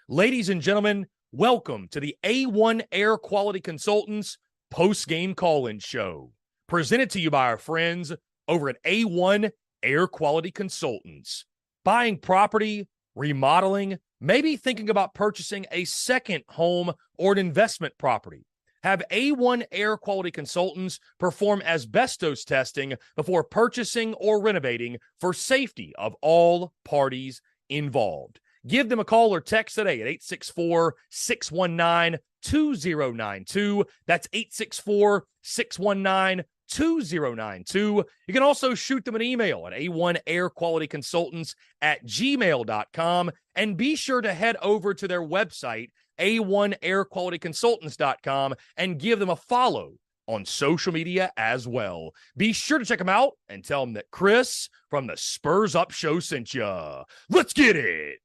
Ladies and gentlemen, welcome to the A1 Air Quality Consultants post-game call-in show, presented to you by our friends over at A1 Air Quality Consultants. Buying property, remodeling, maybe thinking about purchasing a second home or an investment property. Have A1 Air Quality Consultants perform asbestos testing before purchasing or renovating for safety of all parties involved. Give them a call or text today at 864-619-2092. That's 864-619-2092. You can also shoot them an email at a1airqualityconsultants@gmail.com. And be sure to head over to their website, a1airqualityconsultants.com, and give them a follow on social media as well. Be sure to check them out and tell them that Chris from the Spurs Up Show sent you. Let's get it.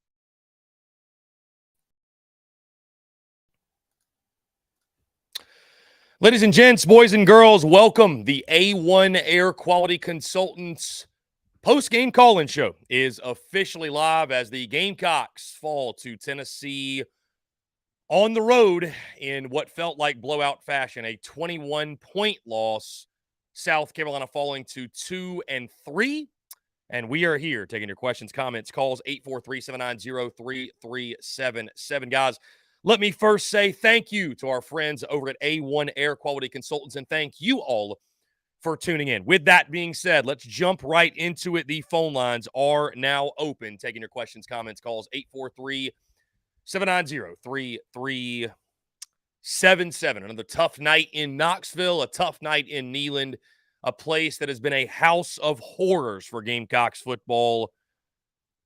Ladies and gents, boys and girls, welcome. The A1 Air Quality Consultants post-game call-in show is officially live as the Gamecocks fall to Tennessee on the road in what felt like blowout fashion, a 21-point loss. South Carolina falling to 2-3. And we are here taking your questions, comments, calls, 843-790-3377. Guys, let me first say thank you to our friends over at A1 Air Quality Consultants, and thank you all for tuning in. With that being said, let's jump right into it. The phone lines are now open, taking your questions, comments, calls, 843-790-3377. Another tough night in Knoxville, a tough night in Neyland, a place that has been a house of horrors for Gamecocks football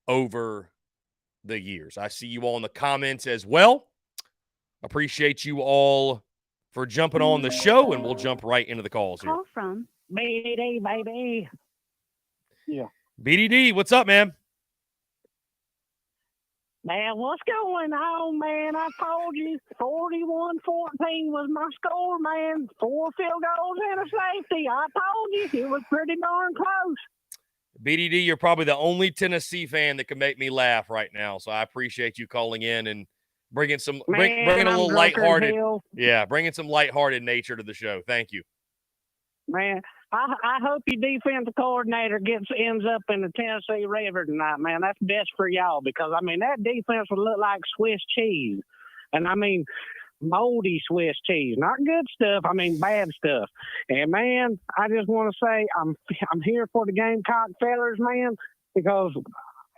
over the years. I see you all in the comments as well. Appreciate you all for jumping on the show, and we'll jump right into the calls here. Call from BDD, baby. Yeah. BDD, what's up, man? Man, what's going on, man? I told you 41-14 was my score, man. 4 field goals and a safety. I told you it was pretty darn close. BDD, you're probably the only Tennessee fan that can make me laugh right now, so I appreciate you calling in and bringing some bringing a little lighthearted, bringing some lighthearted nature to the show. Thank you, man. I hope your defensive coordinator ends up in the Tennessee River tonight, man. That's best for y'all because I mean that defense would look like Swiss cheese, and I mean moldy Swiss cheese, not good stuff. I mean bad stuff. And man, I just want to say I'm here for the Gamecock fellers, man, because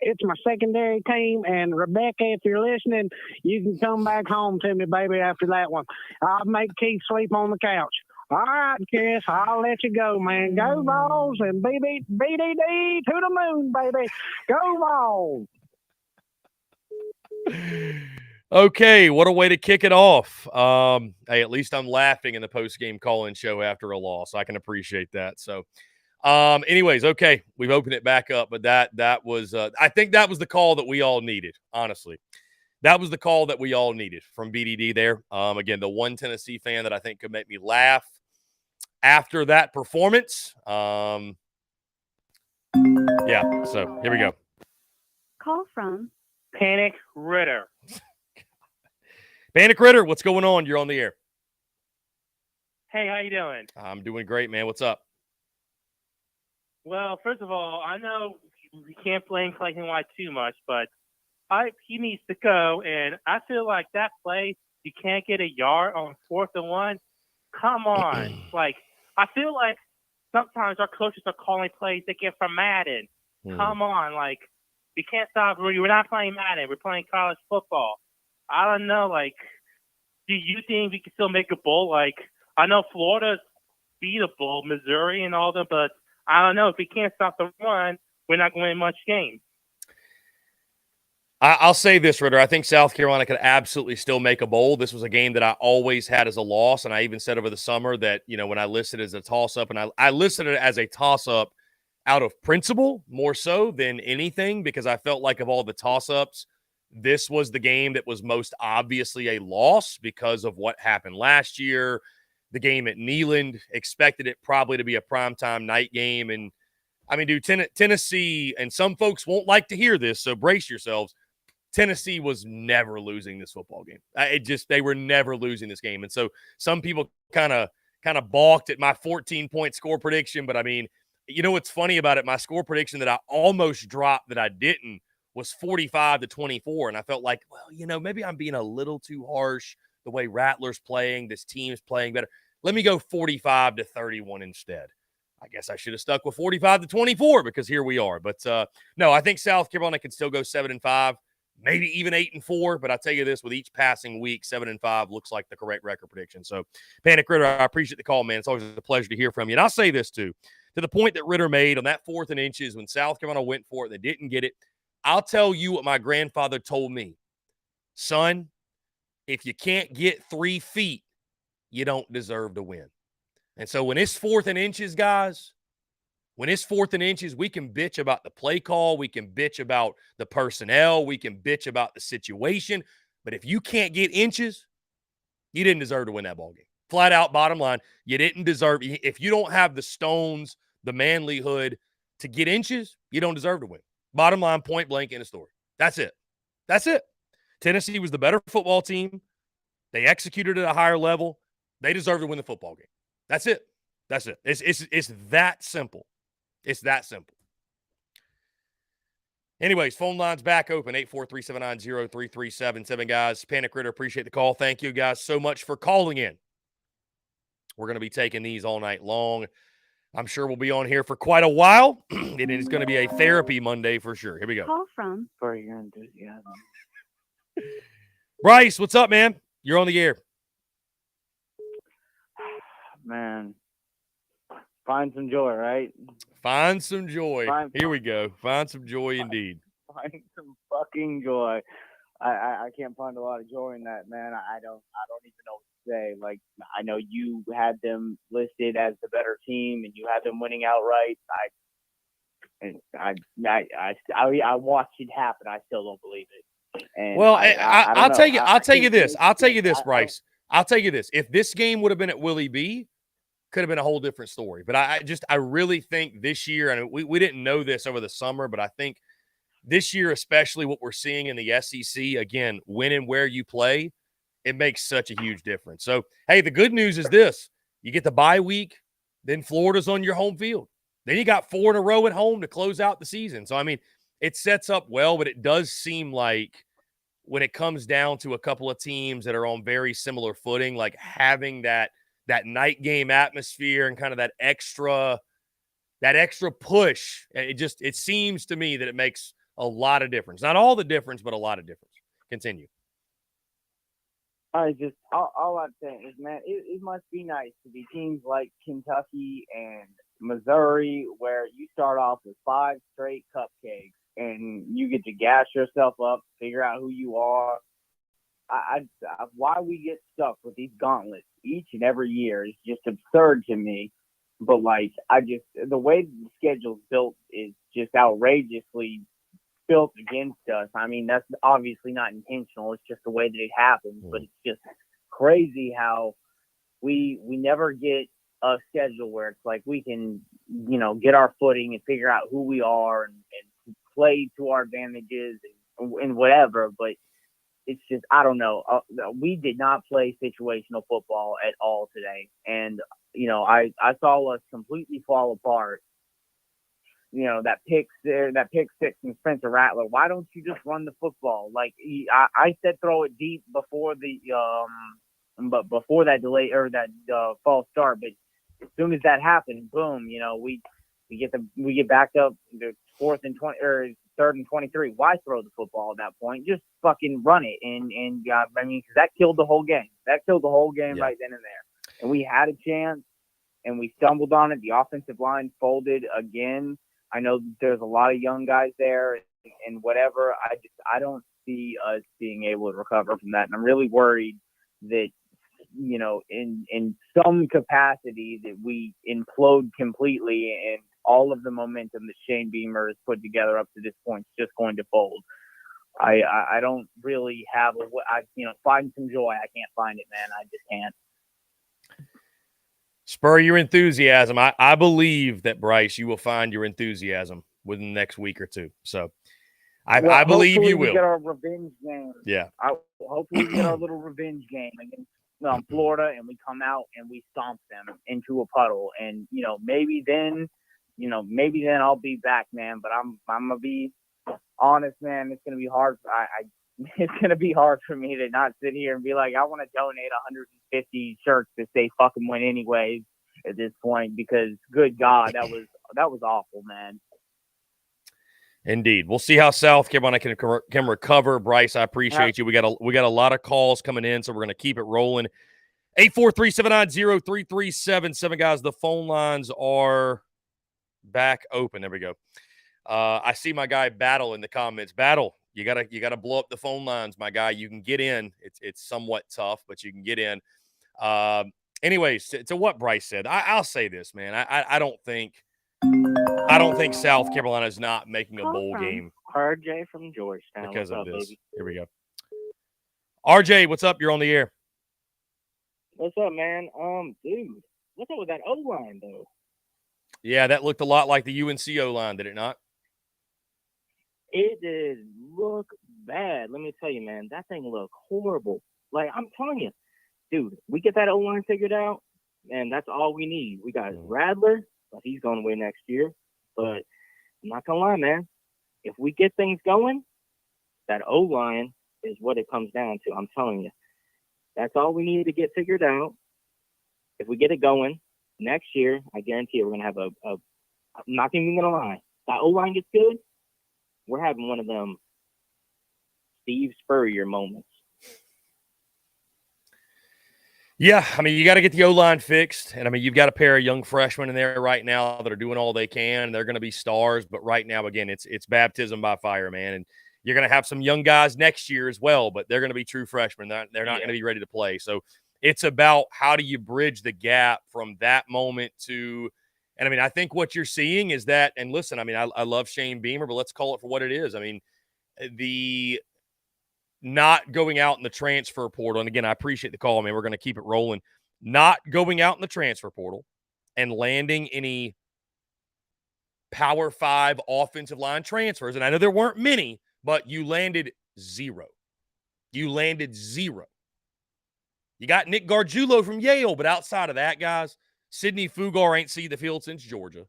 it's my secondary team. And Rebecca, if you're listening, you can come back home to me, baby, after that one. I'll make Keith sleep on the couch. All right, Chris, I'll let you go, man. Go Vols and BDD to the moon, baby. Go Vols. Okay, what a way to kick it off. Hey, at least I'm laughing in the post-game call-in show after a loss. I can appreciate that. So, anyways, okay, we've opened it back up, but that was I think that was the call that we all needed, honestly. That was the call that we all needed from BDD there. Again, the one Tennessee fan that I think could make me laugh after that performance. Yeah, so here we go. Call from Panic Ritter. Panic Ritter, what's going on? You're on the air. Hey, how you doing? I'm doing great, man. What's up? Well, first of all, I know we can't blame Clayton White too much, but he needs to go, and I feel like that play, you can't get a yard on 4th and 1. Come on. I feel like sometimes our coaches are calling plays they get from Madden. Come on. We can't stop. We're not playing Madden. We're playing college football. I don't know. Do you think we can still make a bowl? I know Florida's beatable, Missouri and all them, but I don't know. If we can't stop the run, we're not going to win much game. I'll say this, Ritter. I think South Carolina could absolutely still make a bowl. This was a game that I always had as a loss, and I even said over the summer that, when I listed it as a toss-up, and I listed it as a toss-up out of principle more so than anything because I felt like of all the toss-ups, this was the game that was most obviously a loss because of what happened last year. The game at Neyland, expected it probably to be a primetime night game. And, I mean, dude, Tennessee, and some folks won't like to hear this, so brace yourselves. Tennessee was never losing this football game. They were never losing this game. And so some people kind of balked at my 14-point score prediction. But I mean, you know what's funny about it? My score prediction that I almost dropped that I didn't was 45-24. And I felt like, well, you know, maybe I'm being a little too harsh the way Rattler's playing. This team's playing better. Let me go 45-31 instead. I guess I should have stuck with 45-24 because here we are. But no, I think South Carolina can still go 7-5. Maybe even 8-4, but I tell you this: with each passing week, 7-5 looks like the correct record prediction. So, Panic Ritter, I appreciate the call, man. It's always a pleasure to hear from you. And I'll say this too, to the point that Ritter made on that 4th and inches when South Carolina went for it, they didn't get it. I'll tell you what my grandfather told me, son. If you can't get 3 feet, you don't deserve to win. And so when it's 4th and inches, guys. When it's 4th and inches, we can bitch about the play call. We can bitch about the personnel. We can bitch about the situation. But if you can't get inches, you didn't deserve to win that ball game. Flat out, bottom line, you didn't deserve. If you don't have the stones, the manlyhood to get inches, you don't deserve to win. Bottom line, point blank, in a story. That's it. That's it. Tennessee was the better football team. They executed at a higher level. They deserve to win the football game. That's it. That's it. It's that simple. It's that simple. Anyways, phone lines back open, 843-790-3377, guys. Panic Ritter, appreciate the call. Thank you, guys, so much for calling in. We're going to be taking these all night long. I'm sure we'll be on here for quite a while, and it's going to be a therapy Monday for sure. Here we go. Call from for your enthusiasm. Bryce, what's up, man? You're on the air. Man, find some joy, right? Find some joy. Here we go. Find some joy indeed. Find some fucking joy. I can't find a lot of joy in that, man. I don't even know what to say. Like, I know you had them listed as the better team, and you had them winning outright. I watched it happen. I still don't believe it. And well, I'll tell you this, Bryce. I'll tell you this. If this game would have been at Willie B, could have been a whole different story. But I really think this year, and we didn't know this over the summer, but I think this year, especially what we're seeing in the SEC, again, when and where you play, it makes such a huge difference. So, hey, the good news is this. You get the bye week, then Florida's on your home field. Then you got 4 in a row at home to close out the season. So, I mean, it sets up well, but it does seem like when it comes down to a couple of teams that are on very similar footing, like having that night game atmosphere and kind of that extra push, it seems to me that it makes a lot of difference. Not all the difference, but a lot of difference. Continue. All I'm saying is, man, it must be nice to be teams like Kentucky and Missouri, where you start off with 5 straight cupcakes and you get to gas yourself up, figure out who you are. Why we get stuck with these gauntlets each and every year is just absurd to me. But the way the schedule's built is just outrageously built against us. I mean, that's obviously not intentional. It's just the way that it happens. But it's just crazy how we never get a schedule where it's like we can, get our footing and figure out who we are and play to our advantages and whatever. But it's just, I don't know. We did not play situational football at all today. And, I saw us completely fall apart. That pick 6 from Spencer Rattler. Why don't you just run the football? Like I said, throw it deep before that delay or that false start. But as soon as that happened, boom, we get backed up to 4th and 20 or 3rd and 23. Why throw the football at that point? Just fucking run it. And I mean, because that killed the whole game. That killed the whole game right then and there. And we had a chance, and we stumbled on it. The offensive line folded again. I know there's a lot of young guys there and whatever. I don't see us being able to recover from that. And I'm really worried that, in some capacity that we implode completely and all of the momentum that Shane Beamer has put together up to this point is just going to fold. I don't really have find some joy. I can't find it, man. I just can't. Spur your enthusiasm. I believe that, Bryce, you will find your enthusiasm within the next week or two. So I believe you will. We get our revenge game. Yeah. Hopefully we get our little revenge game against Florida, and we come out and we stomp them into a puddle. And maybe then I'll be back, man. But I'm gonna be honest, man. It's gonna be hard. It's gonna be hard for me to not sit here and be like, I want to donate 150 shirts to say fucking win anyways at this point, because good God, that was awful, man. Indeed. We'll see how South Carolina can recover. Bryce, I appreciate you. We got a lot of calls coming in, so we're going to keep it rolling. 843-790-3377. Guys, the phone lines are back open. There we go. I see my guy Battle in the comments. Battle, you gotta blow up the phone lines, my guy. You can get in. It's somewhat tough, but you can get in. Anyways, to what Bryce said, I'll say this, man. I don't think South Carolina is not making a bowl game. RJ from Georgetown. Because what's of up, this. baby? Here we go. RJ, what's up? You're on the air. What's up, man? Dude, what's up with that O-line, though? Yeah, that looked a lot like the UNC O-line, did it not? It did look bad. Let me tell you, man, that thing looked horrible. Like, I'm telling you, dude, we get that O-line figured out, and that's all we need. We got Radler, but he's going away next year. But I'm not going to lie, man. If we get things going, that O-line is what it comes down to. I'm telling you. That's all we need to get figured out. If we get it going next year, I guarantee you we're going to have I'm not even going to lie. That O-line gets good, we're having one of them Steve Spurrier moments. Yeah, I mean, you got to get the O-line fixed. And, I mean, you've got a pair of young freshmen in there right now that are doing all they can. They're going to be stars. But right now, again, it's baptism by fire, man. And you're going to have some young guys next year as well, but they're going to be true freshmen. They're not going to be ready to play. So it's about how do you bridge the gap from that moment to – and, I mean, I think what you're seeing is that – and listen, I mean, I love Shane Beamer, but let's call it for what it is. I mean, the – not going out in the transfer portal, and again, I appreciate the call, man. We're going to keep it rolling. Not going out in the transfer portal and landing any Power 5 offensive line transfers, and I know there weren't many, but you landed zero. You landed zero. You got Nick Gargiulo from Yale, but outside of that, guys, Sidney Fugar ain't seen the field since Georgia.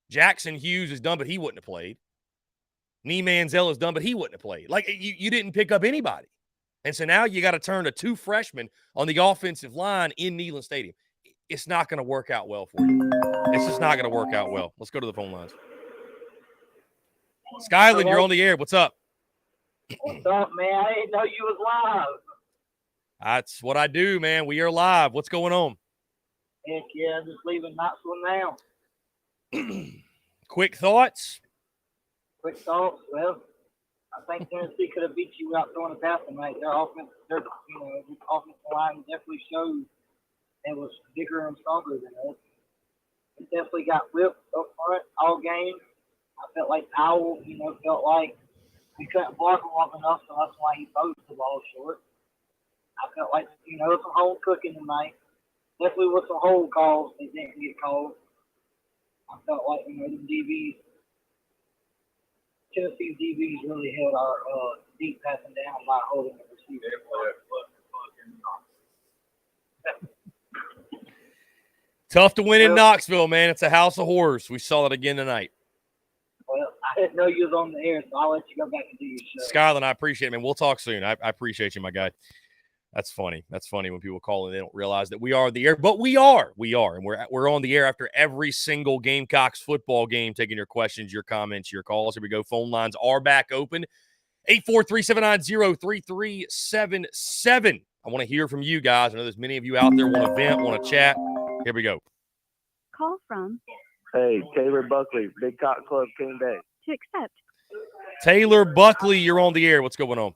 Jackson Hughes is done, but he wouldn't have played. Nee Manziel is done, but he wouldn't have played. Like, you didn't pick up anybody. And so now you got to turn to two freshmen on the offensive line in Neyland Stadium. It's not going to work out well for you. It's just not going to work out well. Let's go to the phone lines. Skyland, you're on the air. What's up? What's up, man? I didn't know you was live. That's what I do, man. We are live. What's going on? Heck yeah, just leaving Knoxville now. Quick thoughts? Quick thoughts. Well, I think Tennessee could have beat you out throwing a pass tonight. Their offensive line definitely showed it was bigger and stronger than us. It definitely got whipped up front all game. I felt like Powell, felt like we couldn't block him long enough, so that's why he throws the ball short. I felt like, some home cooking tonight. Definitely with some hold calls they didn't get called. I felt like, the DBs, Tennessee's DBs really held our deep passing down by holding the receiver. Tough to win in Knoxville, man. It's a house of horrors. We saw it again tonight. Well, I didn't know you was on the air, so I'll let you go back and do your show. Skyland, I appreciate it, man. We'll talk soon. I appreciate you, my guy. That's funny. That's funny when people call and they don't realize that we are the air, but we are. And we're on the air after every single Gamecocks football game, taking your questions, your comments, your calls. Here we go. Phone lines are back open. 843-790-3377. I want to hear from you guys. I know there's many of you out there want to vent, want to chat. Here we go. Call from. Hey, Taylor Buckley, Big Cock Club came back. To accept. Taylor Buckley, you're on the air. What's going on?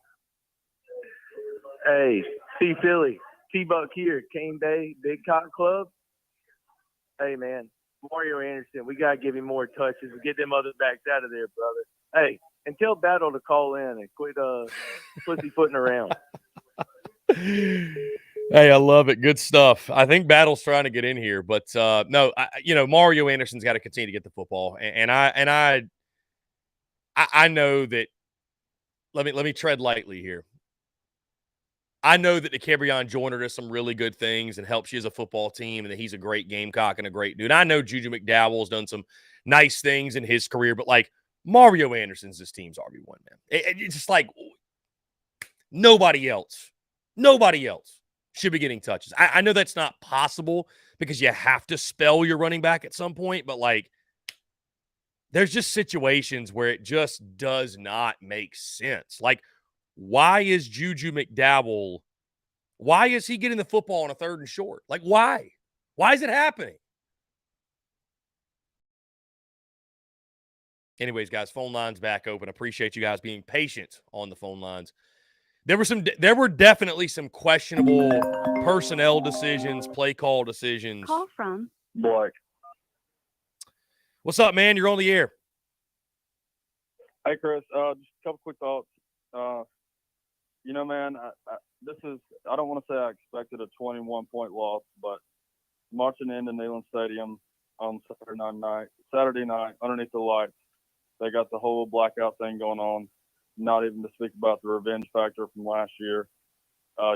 Hey, T Philly, T-Buck here, Cane Day, Big Cock Club. Hey, man, Mario Anderson, we got to give him more touches and get them other backs out of there, brother. Hey, and tell Battle to call in and quit pussyfooting around. Hey, I love it. Good stuff. I think Battle's trying to get in here, but no, Mario Anderson's got to continue to get the football, and I know that let me tread lightly here. I know that DeCabrion Joyner does some really good things and helps you as a football team, and that he's a great Gamecock and a great dude. I know Juju McDowell's done some nice things in his career, but like Mario Anderson's this team's RB1, man. It's just like nobody else should be getting touches. I know that's not possible because you have to spell your running back at some point, but like there's just situations where it just does not make sense. Like, why is Juju McDowell, why is he getting the football on a 3rd and short? Like, why? Why is it happening? Anyways, guys, phone lines back open. Appreciate you guys being patient on the phone lines. There were definitely some questionable personnel decisions, play call decisions. Call from Blake. What's up, man? You're on the air. Hey, Chris. Just a couple quick thoughts. Man, I don't want to say I expected a 21-point loss, but marching into Neyland Stadium on Saturday night, underneath the lights, they got the whole blackout thing going on, not even to speak about the revenge factor from last year. I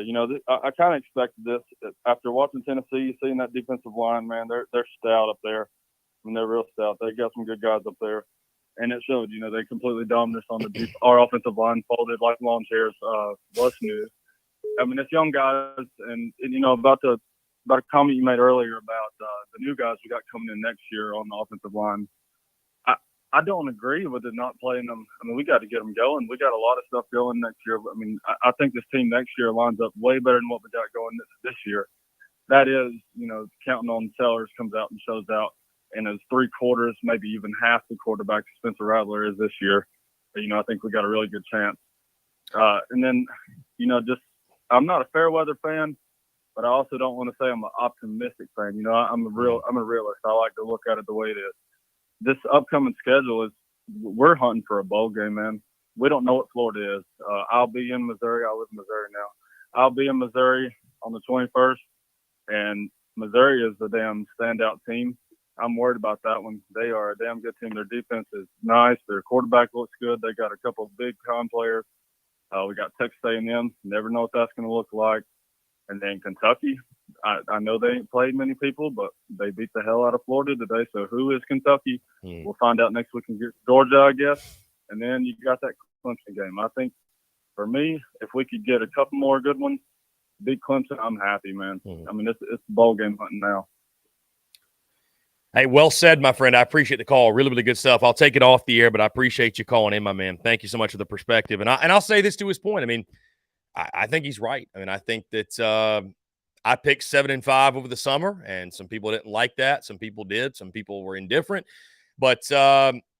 kind of expected this. After watching Tennessee, seeing that defensive line, man, they're stout up there. I mean, they're real stout. They got some good guys up there. And it showed, they completely dominated on our offensive line, folded like lawn chairs, was new. I mean, it's young guys, and about a comment you made earlier about the new guys we got coming in next year on the offensive line. I don't agree with it not playing them. I mean, we got to get them going. We got a lot of stuff going next year. I mean, I think this team next year lines up way better than what we got going this year. That is, counting on Sellers comes out and shows out. And as 3/4, maybe even half the quarterback Spencer Rattler is this year, I think we got a really good chance. And then, I'm not a fair weather fan, but I also don't want to say I'm an optimistic fan. I'm a realist. I like to look at it the way it is. This upcoming schedule we're hunting for a bowl game, man. We don't know what Florida is. I'll be in Missouri. I live in Missouri now. I'll be in Missouri on the 21st, and Missouri is the damn standout team. I'm worried about that one. They are a damn good team. Their defense is nice. Their quarterback looks good. They got a couple of big time players. We got Texas A&M. Never know what that's going to look like. And then Kentucky. I know they ain't played many people, but they beat the hell out of Florida today. So who is Kentucky? We'll find out next week in Georgia, I guess. And then you got that Clemson game. I think for me, if we could get a couple more good ones, beat Clemson, I'm happy, man. I mean, it's bowl game hunting now. Hey, well said, my friend. I appreciate the call. Really, really good stuff. I'll take it off the air, but I appreciate you calling in, my man. Thank you so much for the perspective. And I'll say this to his point. I mean, I think he's right. I mean, I think that I picked 7-5 over the summer, and some people didn't like that. Some people did. Some people were indifferent. But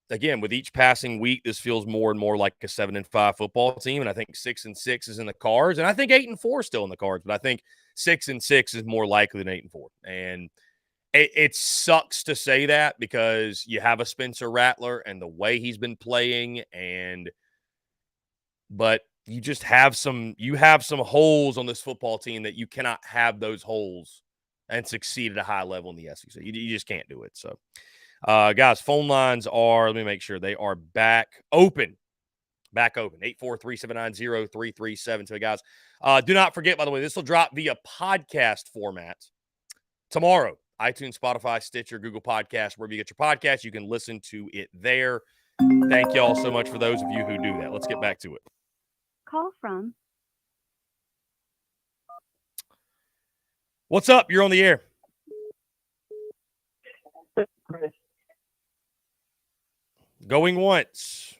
again, with each passing week, this feels more and more like a 7-5 football team. And I think 6-6 is in the cards, and I think 8-4 is still in the cards. But I think 6-6 is more likely than 8-4. And it sucks to say that because you have a Spencer Rattler and the way he's been playing, but you just have some holes on this football team that you cannot have those holes and succeed at a high level in the SEC. You just can't do it. So, guys, phone lines are, let me make sure they are back open. 843-790-3372. So, guys, do not forget, by the way, this will drop via podcast format tomorrow. iTunes, Spotify, Stitcher, Google Podcasts, wherever you get your podcasts, you can listen to it there. Thank you all so much for those of you who do that. Let's get back to it. Call from What's up? You're on the air. Going once.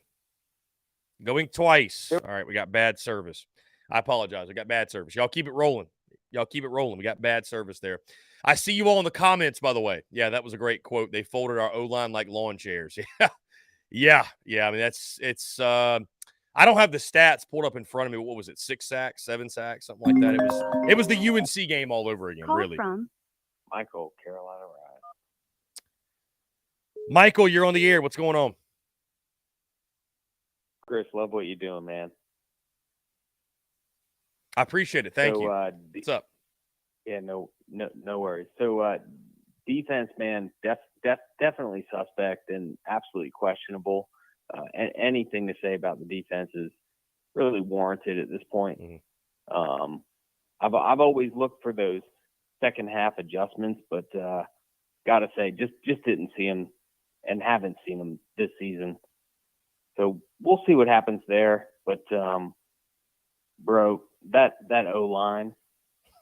Going twice. All right, we got bad service. I apologize. I got bad service. Y'all keep it rolling. We got bad service there. I see you all in the comments, by the way. Yeah, that was a great quote. They folded our O-line like lawn chairs. Yeah. I mean, it's I don't have the stats pulled up in front of me. What was it? 6 sacks, 7 sacks, something like that. It was the UNC game all over again, call really. from Michael, Carolina Rise. Michael, you're on the air. What's going on? Chris, love what you're doing, man. I appreciate it. Thank you. What's up? Yeah, no worries. So defense, man, definitely suspect and absolutely questionable. Anything to say about the defense is really warranted at this point. Mm-hmm. I've always looked for those second half adjustments, but gotta say, just didn't see them and haven't seen them this season. So we'll see what happens there. But bro, that O-line,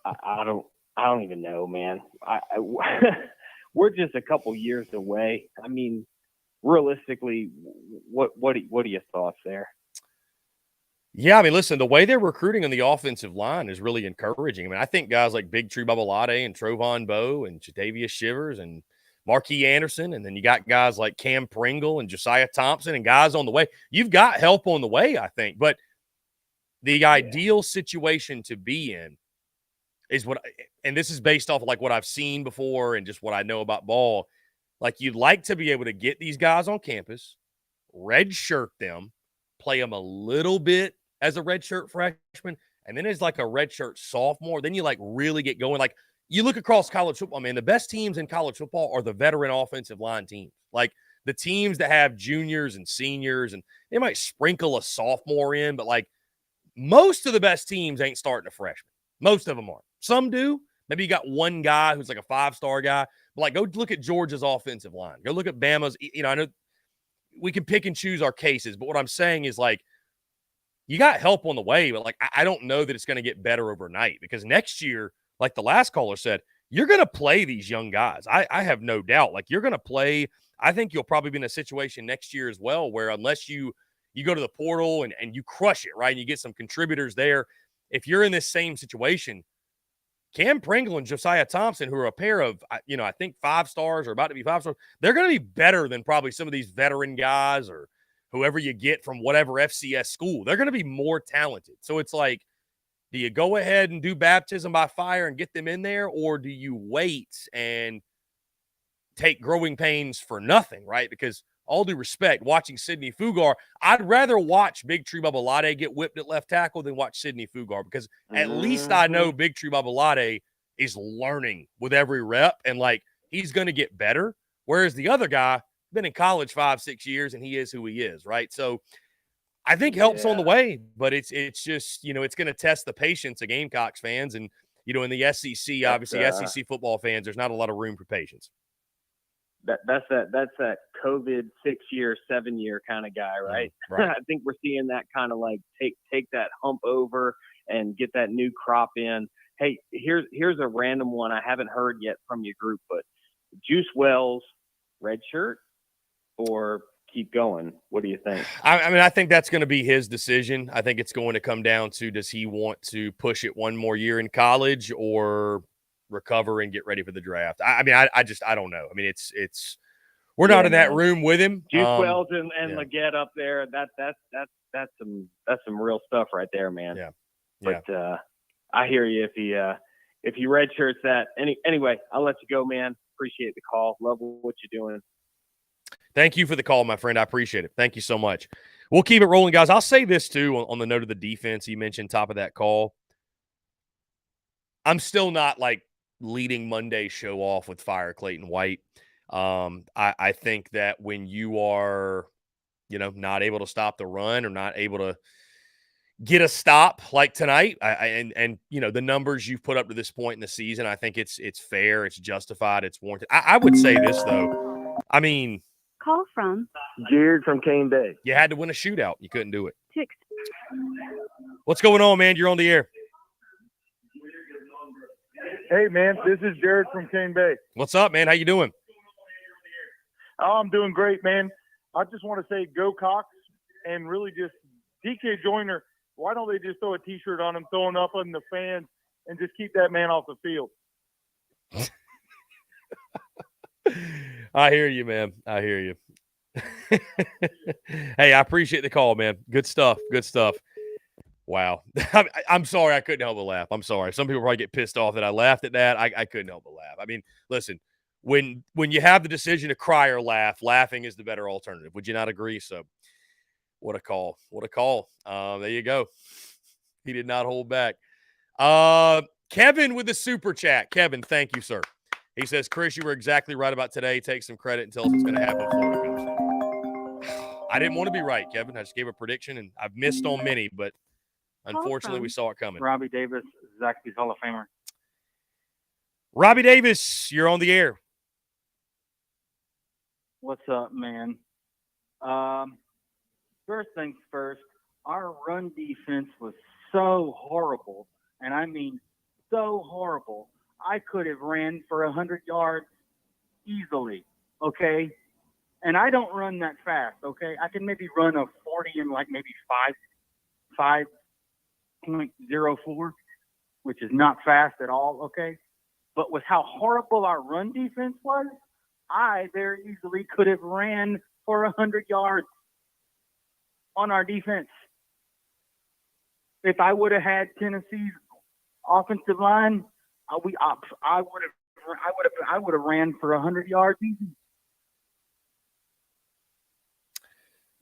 I don't even know, man. We're just a couple years away. I mean, realistically, what are your thoughts there? Yeah, I mean, listen, the way they're recruiting on the offensive line is really encouraging. I mean, I think guys like Big Tree Babalade and Trovon Bowe and Jatavius Shivers and Marquis Anderson, and then you got guys like Cam Pringle and Josiah Thompson and guys on the way. You've got help on the way, I think. But the ideal situation to be in is and this is based off of like what I've seen before and just what I know about ball. Like, you'd like to be able to get these guys on campus, redshirt them, play them a little bit as a redshirt freshman, and then as like a redshirt sophomore, then you like really get going. Like, you look across college football, man, the best teams in college football are the veteran offensive line teams. Like, the teams that have juniors and seniors, and they might sprinkle a sophomore in, but like most of the best teams ain't starting a freshman. Most of them aren't. Some do. Maybe you got one guy who's like a 5-star guy. But like, go look at Georgia's offensive line. Go look at Bama's. You know, I know we can pick and choose our cases, but what I'm saying is, like, you got help on the way, but like, I don't know that it's going to get better overnight, because next year, like the last caller said, you're going to play these young guys. I have no doubt. Like, you're going to play. I think you'll probably be in a situation next year as well where, unless you go to the portal and you crush it, right, and you get some contributors there, if you're in this same situation, Cam Pringle and Josiah Thompson, who are a pair of, I think 5-stars or about to be 5-stars, they're going to be better than probably some of these veteran guys or whoever you get from whatever FCS school. They're going to be more talented. So it's like, do you go ahead and do baptism by fire and get them in there, or do you wait and take growing pains for nothing, right? Because all due respect, watching Sidney Fugar, I'd rather watch Big Tree Babalade get whipped at left tackle than watch Sidney Fugar, because at least I know Big Tree Babalade is learning with every rep, and like, he's going to get better. Whereas the other guy been in college 5-6 years and he is who he is, right? So I think help's on the way, but it's just, it's going to test the patience of Gamecocks fans. And, in the SEC, obviously SEC football fans, there's not a lot of room for patience. That's that COVID 6-year, 7-year kind of guy, right? Right. I think we're seeing that kind of like take that hump over and get that new crop in. Hey, here's a random one I haven't heard yet from your group, but Juice Wells, red shirt or keep going? What do you think? I mean, I think that's going to be his decision. I think it's going to come down to, does he want to push it one more year in college or recover and get ready for the draft? I mean, I don't know. I mean, it's we're not in that room with him. Juice Wells and Leggett up there. That's some real stuff right there, man. Yeah. But I hear you if he redshirts that. Anyway, I'll let you go, man. Appreciate the call. Love what you're doing. Thank you for the call, my friend. I appreciate it. Thank you so much. We'll keep it rolling, guys. I'll say this too on the note of the defense you mentioned top of that call. I'm still not like leading Monday's show off with fire Clayton White. I think that when you are, not able to stop the run or not able to get a stop like tonight, and the numbers you've put up to this point in the season, I think it's fair, it's justified, it's warranted. I would say this though. I mean, Call from Jared from Cane Bay. You had to win a shootout. You couldn't do it. What's going on, man? You're on the air. Hey, man, this is Jared from Cane Bay. What's up, man? How you doing? Oh, I'm doing great, man. I just want to say go Cox, and really just DK Joyner, why don't they just throw a T-shirt on him, throwing up on the fans, and just keep that man off the field? I hear you, man. I hear you. Hey, I appreciate the call, man. Good stuff. Good stuff. Wow. I'm sorry I couldn't help but laugh. I'm sorry. Some people probably get pissed off that I laughed at that. I couldn't help but laugh. I mean, listen, when you have the decision to cry or laugh, laughing is the better alternative. Would you not agree? So what a call. What a call. There you go. He did not hold back. Kevin with the super chat. Kevin, thank you, sir. He says, Chris, you were exactly right about today. Take some credit and tell us what's going to happen before it goes. I didn't want to be right, Kevin. I just gave a prediction, and I've missed on many, but unfortunately, we saw it coming. Robbie Davis, Zaxby's Hall of Famer. Robbie Davis, you're on the air. What's up, man? First things first, our run defense was so horrible, and I mean so horrible. I could have ran for 100 yards easily, okay? And I don't run that fast, okay? I can maybe run a 40 in like maybe 5.04, which is not fast at all, okay? But with how horrible our run defense was, I very easily could have ran for 100 yards on our defense. If I would have had Tennessee's offensive line, I would have ran for 100 yards easy.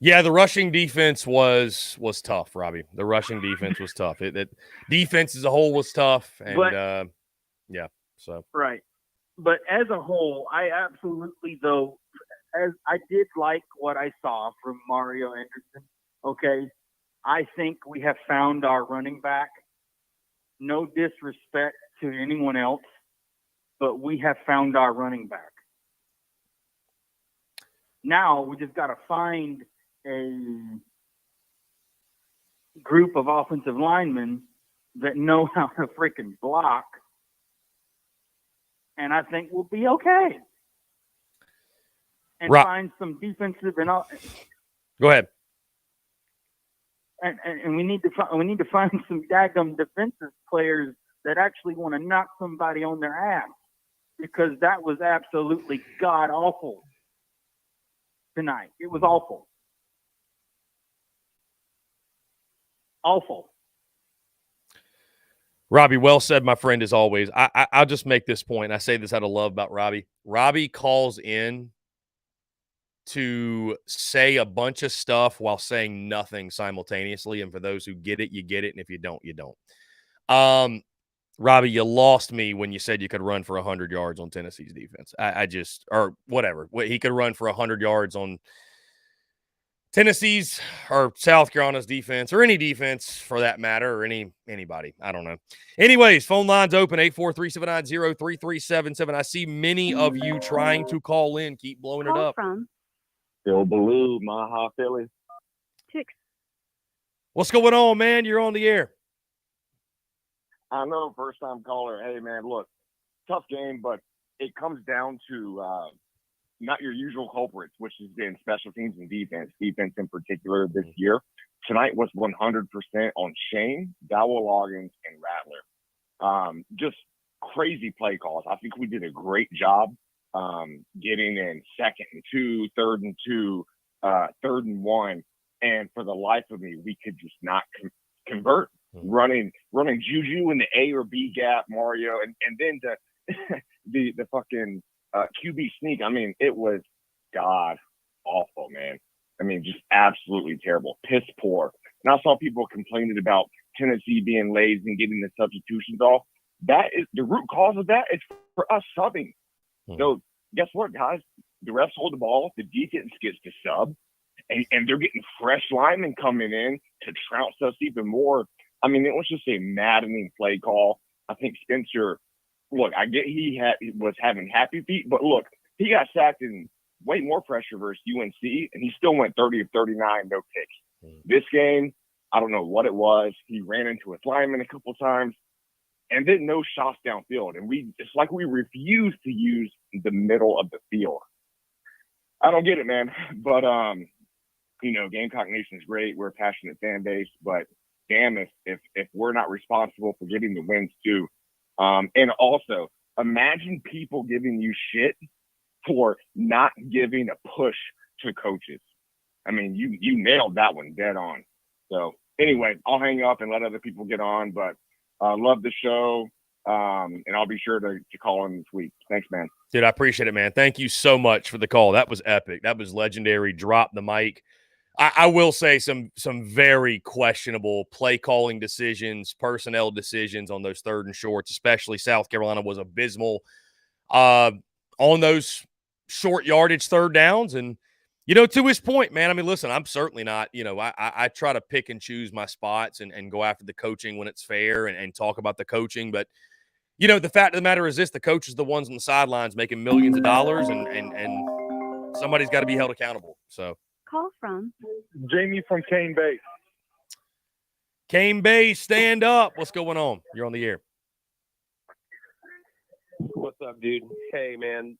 Yeah, the rushing defense was tough, Robbie. The rushing defense was tough. It defense as a whole was tough, and yeah. So right, but as a whole, I absolutely as I did like what I saw from Mario Anderson. Okay, I think we have found our running back. No disrespect to anyone else, but we have found our running back. Now we just got to find a group of offensive linemen that know how to freaking block, and I think we'll be okay. And find some defensive and all. Go ahead. And we need to find some daggum defensive players that actually want to knock somebody on their ass, because that was absolutely god awful tonight. It was awful. Awful. Robbie, well said, my friend, as always. I'll just make this point. I say this out of love about Robbie. Robbie calls in to say a bunch of stuff while saying nothing simultaneously. And for those who get it, you get it. And if you don't, you don't. Robbie, you lost me when you said you could run for 100 yards on Tennessee's defense. Or whatever. He could run for 100 yards on Tennessee's or South Carolina's defense, or any defense for that matter, or anybody. I don't know. Anyways, phone lines open, 843-790-3377. I see many of you trying to call in. Keep blowing it up. From Phil Ballou, Maha Philly. What's going on, man? You're on the air. I know, first time caller. Hey, man, look, tough game, but it comes down to not your usual culprits, which has been special teams and defense. Defense in particular this year. Tonight was 100% on Shane, Dowell Loggins, and Rattler. Just crazy play calls. I think we did a great job getting in 2nd and 2, 3rd and 2, 3rd and 1. And for the life of me, we could just not convert. Running Juju in the A or B gap, Mario, and then the fucking QB sneak. I mean, it was god awful, man. I mean, just absolutely terrible, piss poor. And I saw people complaining about Tennessee being lazy and getting the substitutions off. That is the root cause of that. It's for us subbing. So guess what, guys? The refs hold the ball. The defense gets to sub, and they're getting fresh linemen coming in to trounce us even more. I mean, it was just a maddening play call. I think Spencer, look, I get he was having happy feet, but look, he got sacked in way more pressure versus UNC, and he still went 30 of 39, no picks. This game, I don't know what it was. He ran into his lineman a couple times, and then no shots downfield. And it's like we refuse to use the middle of the field. I don't get it, man. But, Gamecock Nation is great. We're a passionate fan base, but damn if we're not responsible for getting the wins too. And also, imagine people giving you shit for not giving a push to coaches. I mean, you nailed that one dead on. So anyway, I'll hang up and let other people get on, but love the show. And I'll be sure to call in this week. Thanks, man. Dude, I appreciate it, man. Thank you so much for the call. That was epic. That was legendary. Drop the mic. I will say some very questionable play calling decisions, personnel decisions on those 3rd and shorts, especially South Carolina was abysmal on those short yardage 3rd downs. And, To his point, man, I mean, listen, I'm certainly not, I try to pick and choose my spots and go after the coaching when it's fair and talk about the coaching. But, the fact of the matter is this, the coach is the ones on the sidelines making millions of dollars and somebody's got to be held accountable. So Call from Jamie from Cane Bay. Cane Bay, stand up. What's going on? You're on the air. What's up, dude? Hey, man,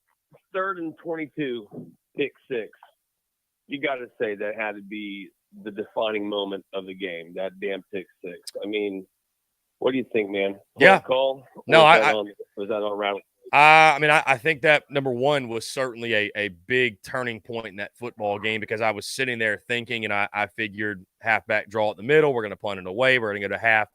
3rd and 22, pick 6. You got to say that had to be the defining moment of the game, that damn pick 6. I mean, what do you think, man? Yeah. Call? No, Was that on Rattle? I think that, number one, was certainly a big turning point in that football game because I was sitting there thinking, and I figured halfback draw at the middle. We're going to punt it away. We're going to go to half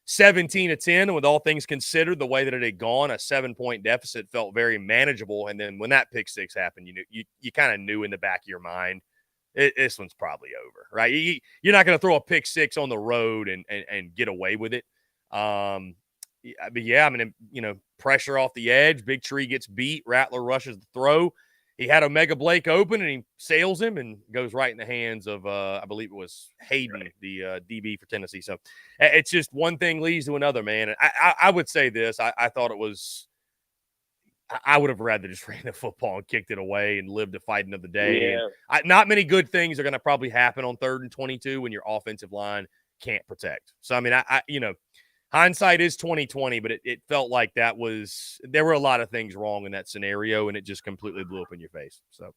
17-10. And with all things considered, the way that it had gone, a 7-point deficit felt very manageable. And then when that pick 6 happened, you kind of knew in the back of your mind, this one's probably over, right? You're not going to throw a pick 6 on the road and get away with it. But yeah, I mean, pressure off the edge. Big Tree gets beat. Rattler rushes the throw. He had Omega Blake open, and he sails him and goes right in the hands of, I believe it was Hayden, the DB for Tennessee. So it's just one thing leads to another, man. And I would say this. I thought it was – I would have rather just ran the football and kicked it away and lived to fight another day. Yeah. And not many good things are going to probably happen on 3rd and 22 when your offensive line can't protect. So, I mean, hindsight is 20/20, but it felt like there were a lot of things wrong in that scenario, and it just completely blew up in your face. So,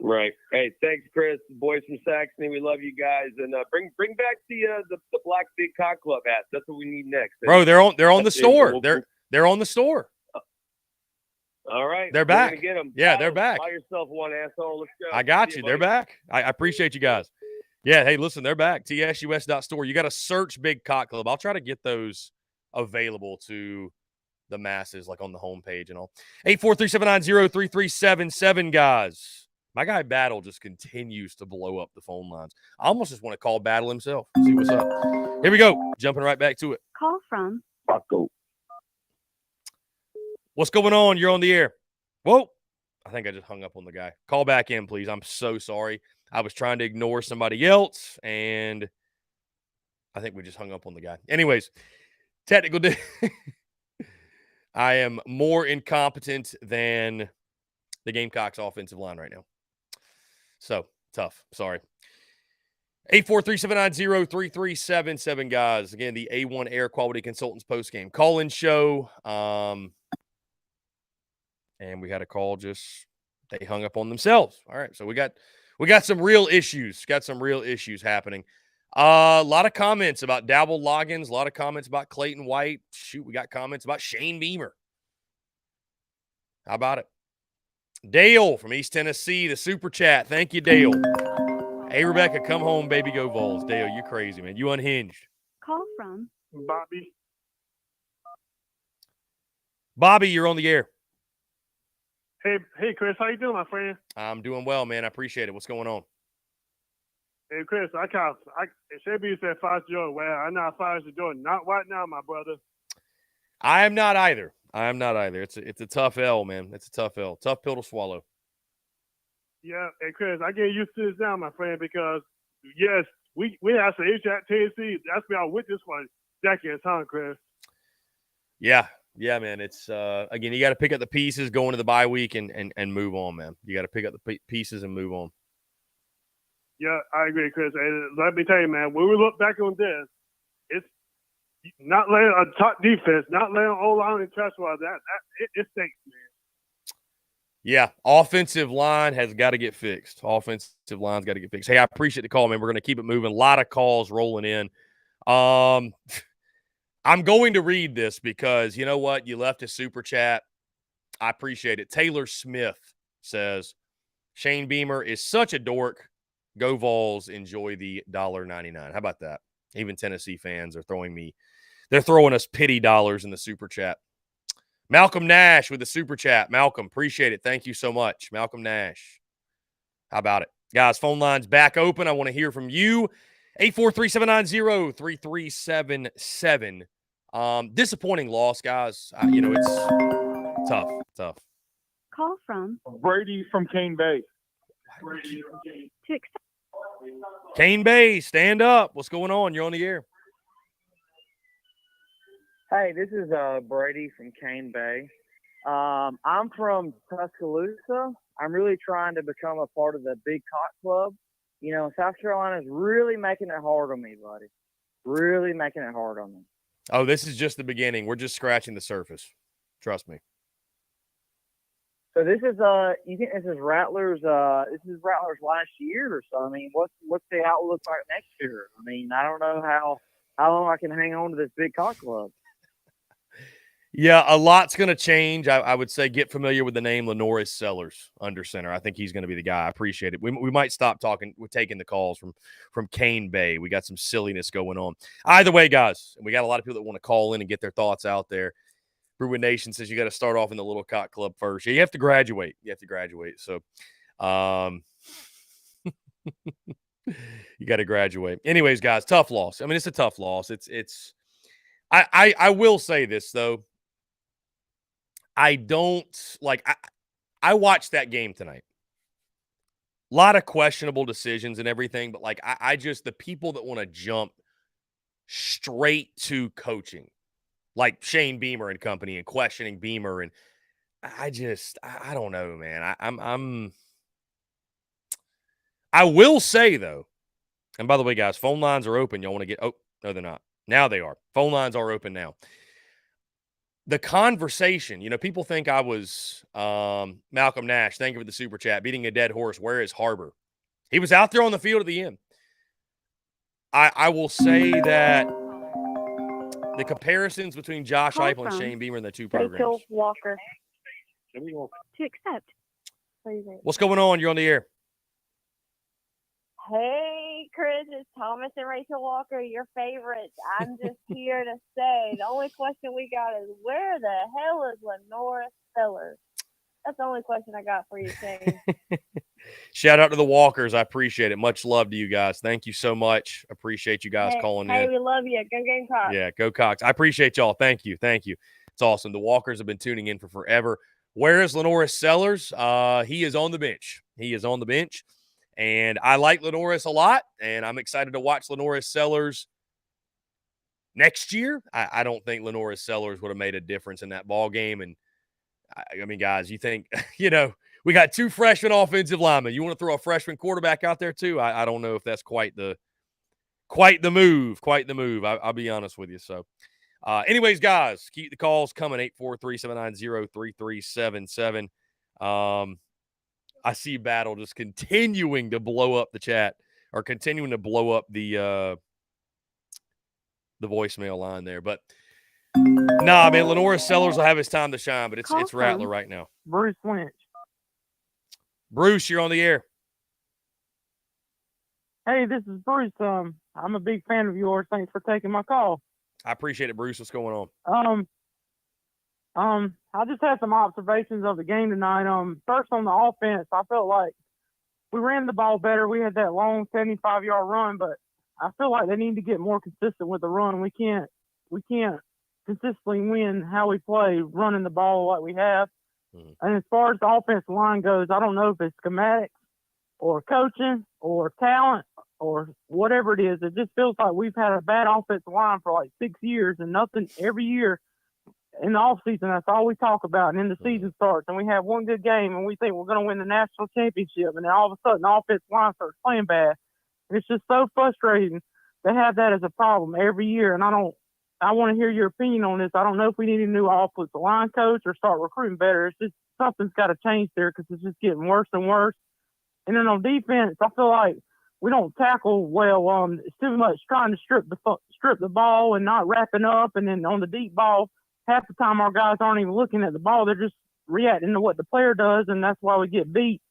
Right. Hey, thanks, Chris. The boys from Saxony, we love you guys, and bring back the Black Big Cock Club hats. That's what we need next. bro, they're on the store. They're on the store. All right, they're back. We're gonna get them. Yeah, they're back. Buy yourself one, asshole. Let's go. I got See you. buddy. They're back. I appreciate you guys. Yeah, hey, listen, they're back. TSUS.store. You got to search Big Cock Club. I'll try to get those available to the masses, like on the homepage and all. 843-790-3377, guys. My guy Battle just continues to blow up the phone lines. I almost just want to call Battle himself. See what's up. Here we go. Jumping right back to it. Call from Paco. What's going on? You're on the air. Whoa. I think I just hung up on the guy. Call back in, please. I'm so sorry. I was trying to ignore somebody else, and I think we just hung up on the guy. Anyways, technical I am more incompetent than the Gamecocks offensive line right now. So, tough. Sorry. 843-790-3377, guys. Again, the A1 Air Quality Consultants postgame call-in show. And we had a call they hung up on themselves. All right, so we got some real issues. Got some real issues happening. A lot of comments about Dabble Loggins. A lot of comments about Clayton White. Shoot, we got comments about Shane Beamer. How about it? Dale from East Tennessee, the super chat. Thank you, Dale. Hey, Rebecca, come home, baby, go Vols. Dale, you're crazy, man. You unhinged. Call from Bobby, you're on the air. Hey, Chris, how you doing, my friend? I'm doing well, man. I appreciate it. What's going on? Hey, Chris, it should be said Foster Jordan. Well, I'm not Foster Jordan. Not right now, my brother. I am not either. It's a tough L, man. It's a tough L. Tough pill to swallow. Yeah, hey, Chris, I get used to this now, my friend, because, yes, we have some issues at Tennessee. That's been our witness for decades, huh, Chris? Yeah, man. It's, again, you got to pick up the pieces going to the bye week and move on, man. You got to pick up the pieces and move on. Yeah, I agree, Chris. And let me tell you, man, when we look back on this, it's not laying a top defense, not laying O-line and trust wise. It stinks, man. Yeah, offensive line has got to get fixed. Offensive line's got to get fixed. Hey, I appreciate the call, man. We're going to keep it moving. A lot of calls rolling in. I'm going to read this because you know what? You left a super chat. I appreciate it. Taylor Smith says, Shane Beamer is such a dork. Go Vols. Enjoy the $1.99. How about that? Even Tennessee fans are throwing us pity dollars in the super chat. Malcolm Nash with the super chat. Malcolm, appreciate it. Thank you so much. Malcolm Nash. How about it? Guys, phone line's back open. I want to hear from you. 843-790-3377. Disappointing loss, guys. It's tough. Call from Brady from Cane Bay. Why To accept. Cane Bay, stand up. What's going on? You're on the air. Hey, this is Brady from Cane Bay. I'm from Tuscaloosa. I'm really trying to become a part of the Big Cock Club. You know, South Carolina's really making it hard on me, buddy. Really making it hard on me. Oh, this is just the beginning. We're just scratching the surface. Trust me. So this is you think this is Rattlers last year or so. I mean, what's the outlook like next year? I mean, I don't know how long I can hang on to this Big Cock Club. Yeah, a lot's going to change. I would say get familiar with the name Lenoris Sellers under center. I think he's going to be the guy. I appreciate it. We might stop talking. We're taking the calls from Cane Bay. We got some silliness going on. Either way, guys, we got a lot of people that want to call in and get their thoughts out there. Bruin Nation says you got to start off in the Little Cock Club first. Yeah, you have to graduate. So, you got to graduate. Anyways, guys, tough loss. I mean, it's a tough loss. I will say this though. I watched that game tonight. A lot of questionable decisions and everything, but I just, the people that want to jump straight to coaching, like Shane Beamer and company, and questioning Beamer, and I don't know, man. I will say though, and by the way, guys, phone lines are open. Y'all want to get? Oh no, they're not. Now they are. Phone lines are open now. The conversation, people think I was Malcolm Nash. Thank you for the super chat. Beating a dead horse. Where is Harbor? He was out there on the field at the end. I will say that the comparisons between Josh Heupel and Shane Beamer in the two programs. Rachel Walker. To accept. What's going on? You're on the air. Hey, Chris, it's Thomas and Rachel Walker, your favorites. I'm just here to say the only question we got is where the hell is Lenoris Sellers? That's the only question I got for you, Shane. Shout out to the Walkers. I appreciate it. Much love to you guys. Thank you so much. Appreciate you guys calling in. Hey, we love you. Go Gamecocks. Yeah, go Cox. I appreciate y'all. Thank you. It's awesome. The Walkers have been tuning in for forever. Where is Lenoris Sellers? He is on the bench. And I like Lenoris a lot, and I'm excited to watch Lenoris Sellers next year. I don't think Lenoris Sellers would have made a difference in that ball game. And I mean, guys, you think, we got two freshman offensive linemen. You want to throw a freshman quarterback out there too? I don't know if that's quite the move. I'll be honest with you. So, anyways, guys, keep the calls coming. 843-790-3377. I see Battle just continuing to blow up the chat, or continuing to blow up the voicemail line there. But nah, man, Lenoris Sellers will have his time to shine, but it's Rattler right now. Bruce Lynch. Bruce, you're on the air. Hey, this is Bruce. I'm a big fan of yours. Thanks for taking my call. I appreciate it, Bruce. What's going on? I just had some observations of the game tonight. First on the offense, I felt like we ran the ball better. We had that long 75-yard run, but I feel like they need to get more consistent with the run. We can't consistently win how we play running the ball like we have. And as far as the offensive line goes, I don't know if it's schematics or coaching or talent or whatever it is. It just feels like we've had a bad offensive line for like 6 years, and nothing every year. In the offseason, that's all we talk about. And then the season starts, and we have one good game, and we think we're going to win the national championship. And then all of a sudden, the offensive line starts playing bad. And it's just so frustrating to have that as a problem every year. And I want to hear your opinion on this. I don't know if we need a new offensive line coach or start recruiting better. It's just something's got to change there because it's just getting worse and worse. And then on defense, I feel like we don't tackle well. It's too much trying to strip the ball and not wrapping up. And then on the deep ball, half the time our guys aren't even looking at the ball. They're just reacting to what the player does, and that's why we get beat.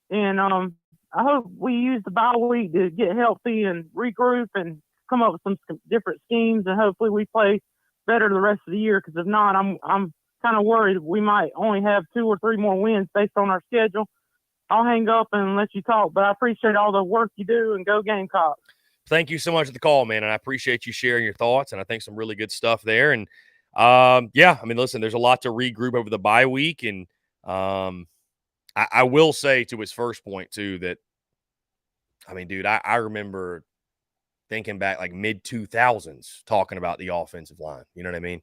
And I hope we use the bye week to get healthy and regroup and come up with some different schemes, and hopefully we play better the rest of the year, because if not, I'm kind of worried we might only have 2 or 3 more wins based on our schedule. I'll hang up and let you talk, but I appreciate all the work you do, and go Gamecocks. Thank you so much for the call, man, and I appreciate you sharing your thoughts, and I think some really good stuff there. And yeah, I mean, listen, there's a lot to regroup over the bye week, and I will say to his first point, too, that, I mean, dude, I remember thinking back like mid-2000s talking about the offensive line. You know what I mean?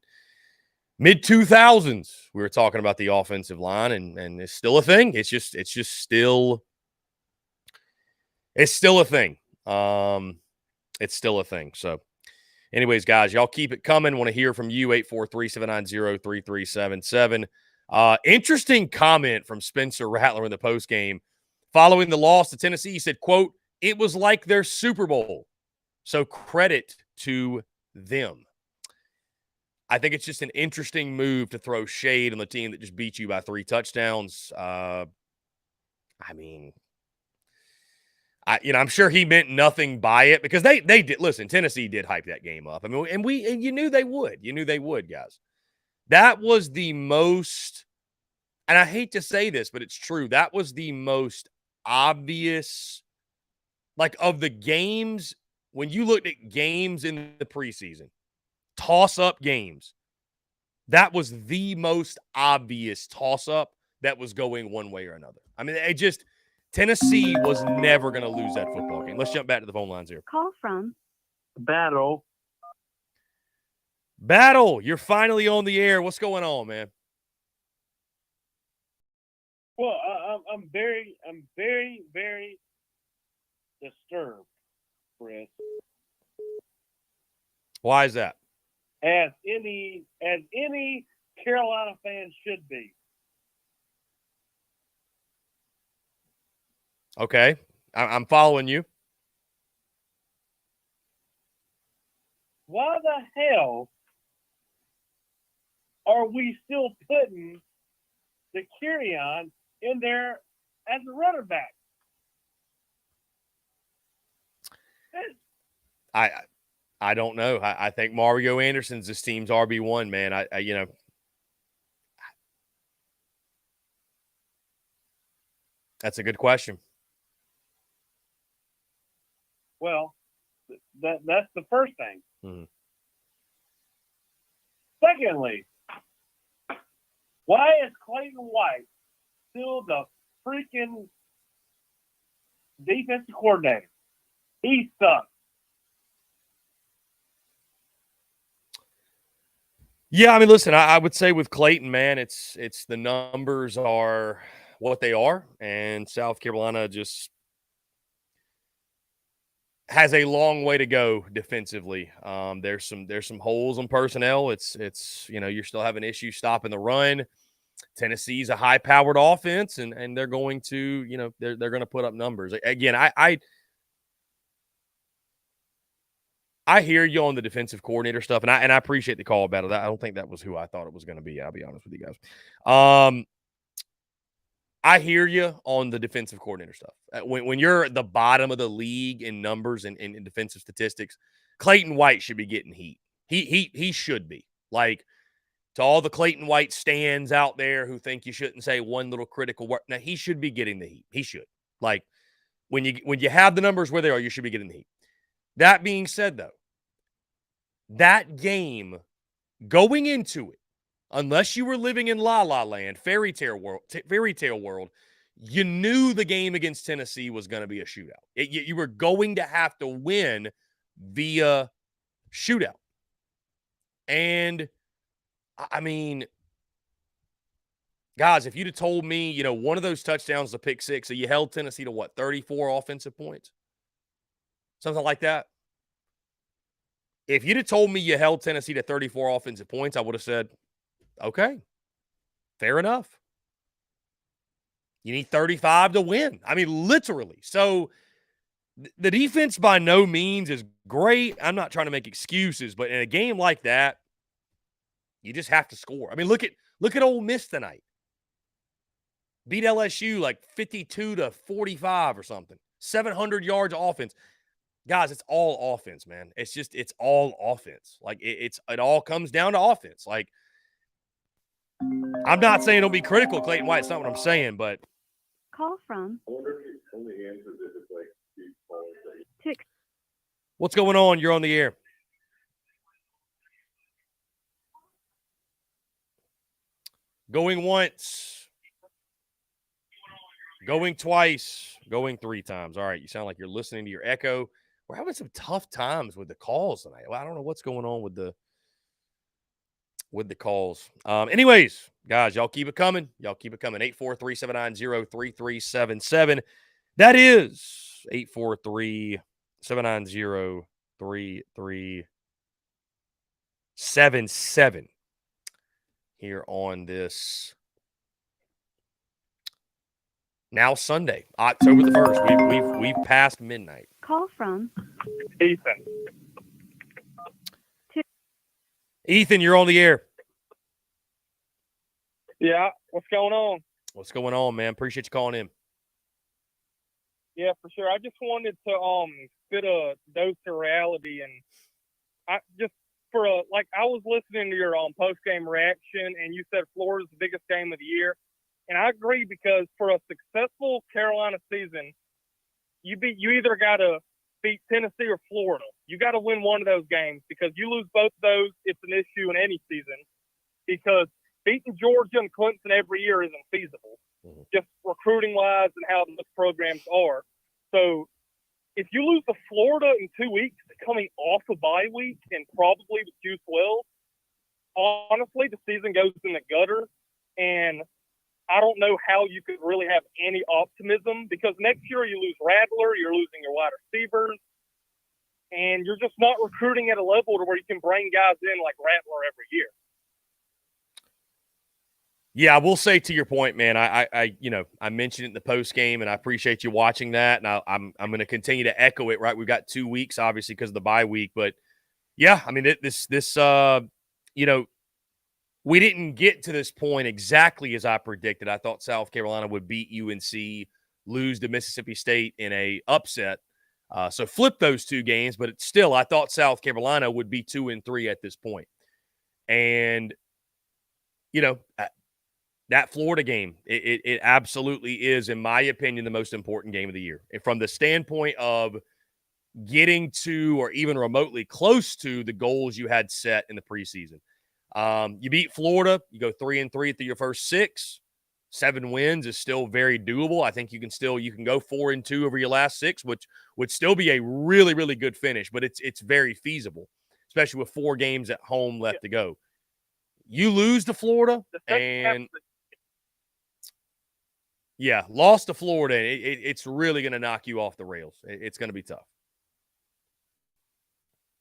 Mid-2000s, we were talking about the offensive line, and it's still a thing. It's just still a thing. It's still a thing. So, anyways, guys, y'all keep it coming. Want to hear from you, 843-790-3377. Interesting comment from Spencer Rattler in the postgame. Following the loss to Tennessee, he said, quote, "It was like their Super Bowl. So credit to them." I think it's just an interesting move to throw shade on the team that just beat you by 3 touchdowns. I mean, I'm sure he meant nothing by it because they did. Listen, Tennessee did hype that game up. I mean, and you knew they would. You knew they would, guys. That was the most, and I hate to say this, but it's true. That was the most obvious, like, of the games, when you looked at games in the preseason, toss-up games, that was the most obvious toss-up that was going one way or another. I mean, Tennessee was never going to lose that football game. Let's jump back to the phone lines here. Call from Battle. Battle, you're finally on the air. What's going on, man? Well, I'm very, very disturbed, Chris. Why is that? As any Carolina fan should be. Okay, I'm following you. Why the hell are we still putting the Carry-On in there as a runner back? I don't know. I think Mario Anderson's this team's RB1, man. I that's a good question. Well, that's the first thing. Mm-hmm. Secondly, why is Clayton White still the freaking defensive coordinator? He sucks. Yeah, I mean, listen, I would say with Clayton, man, it's the numbers are what they are, and South Carolina just has a long way to go defensively. There's some holes in personnel. It's you're still having issues stopping the run. Tennessee's a high-powered offense, and they're going to, they're going to put up numbers. Again, I hear you on the defensive coordinator stuff, and I appreciate the call about it. I don't think that was who I thought it was going to be. I'll be honest with you guys. I hear you on the defensive coordinator stuff. When you're at the bottom of the league in numbers and in defensive statistics, Clayton White should be getting heat. He should be. Like, to all the Clayton White stands out there who think you shouldn't say one little critical word, now he should be getting the heat. He should. Like, when you have the numbers where they are, you should be getting the heat. That being said, though, that game, going into it, unless you were living in La La Land, fairy tale world, you knew the game against Tennessee was going to be a shootout. You were going to have to win via shootout. And, I mean, guys, if you'd have told me, one of those touchdowns is a pick six, so you held Tennessee to what, 34 offensive points? Something like that. If you'd have told me you held Tennessee to 34 offensive points, I would have said, okay, fair enough. You need 35 to win. I mean, literally. So the defense by no means is great. I'm not trying to make excuses, but in a game like that, you just have to score. I mean, look at Ole Miss tonight. Beat LSU like 52-45 or something. 700 yards of offense. Guys, it's all offense, man. It's all offense. Like, it all comes down to offense. Like, I'm not saying don't be critical of Clayton White. It's not what I'm saying, but. Call from. What's going on? You're on the air. Going once. Going twice, going 3 times. All right, you sound like you're listening to your echo. We're having some tough times with the calls tonight. Well, I don't know what's going on with the calls. Anyways, guys, y'all keep it coming. 843-790-3377. That is 843-790-3377 here on this now Sunday, October the 1st. We've passed midnight. Call from Ethan. Ethan, you're on the air. Yeah, what's going on? What's going on, man? Appreciate you calling in. Yeah, for sure. I just wanted to spit a dose of reality, and I was listening to your post game reaction, and you said Florida's the biggest game of the year, and I agree because for a successful Carolina season, you either got to beat Tennessee or Florida. You got to win one of those games because you lose both of those, it's an issue in any season because beating Georgia and Clemson every year isn't feasible, just recruiting-wise and how those programs are. So if you lose to Florida in 2 weeks, coming off a bye week and probably with Juice Wells, honestly, the season goes in the gutter. And I don't know how you could really have any optimism because next year you lose Rattler, you're losing your wide receivers, and you're just not recruiting at a level to where you can bring guys in like Rattler every year. Yeah, I will say to your point, man. I mentioned it in the post game, and I appreciate you watching that. And I'm going to continue to echo it. Right, we've got 2 weeks, obviously, because of the bye week. But yeah, I mean, we didn't get to this point exactly as I predicted. I thought South Carolina would beat UNC, lose to Mississippi State in a upset. So flip those 2 games, but still, I thought South Carolina would be 2-3 at this point. And that Florida game, it absolutely is, in my opinion, the most important game of the year. And from the standpoint of getting to or even remotely close to the goals you had set in the preseason. You beat Florida, you go 3-3 through your first 6. 7 wins is still very doable. I think you can go 4-2 over your last 6, which would still be a really, really good finish, but it's very feasible, especially with 4 games at home left to go. You lose to Florida and lost to Florida. It's really going to knock you off the rails. It's going to be tough.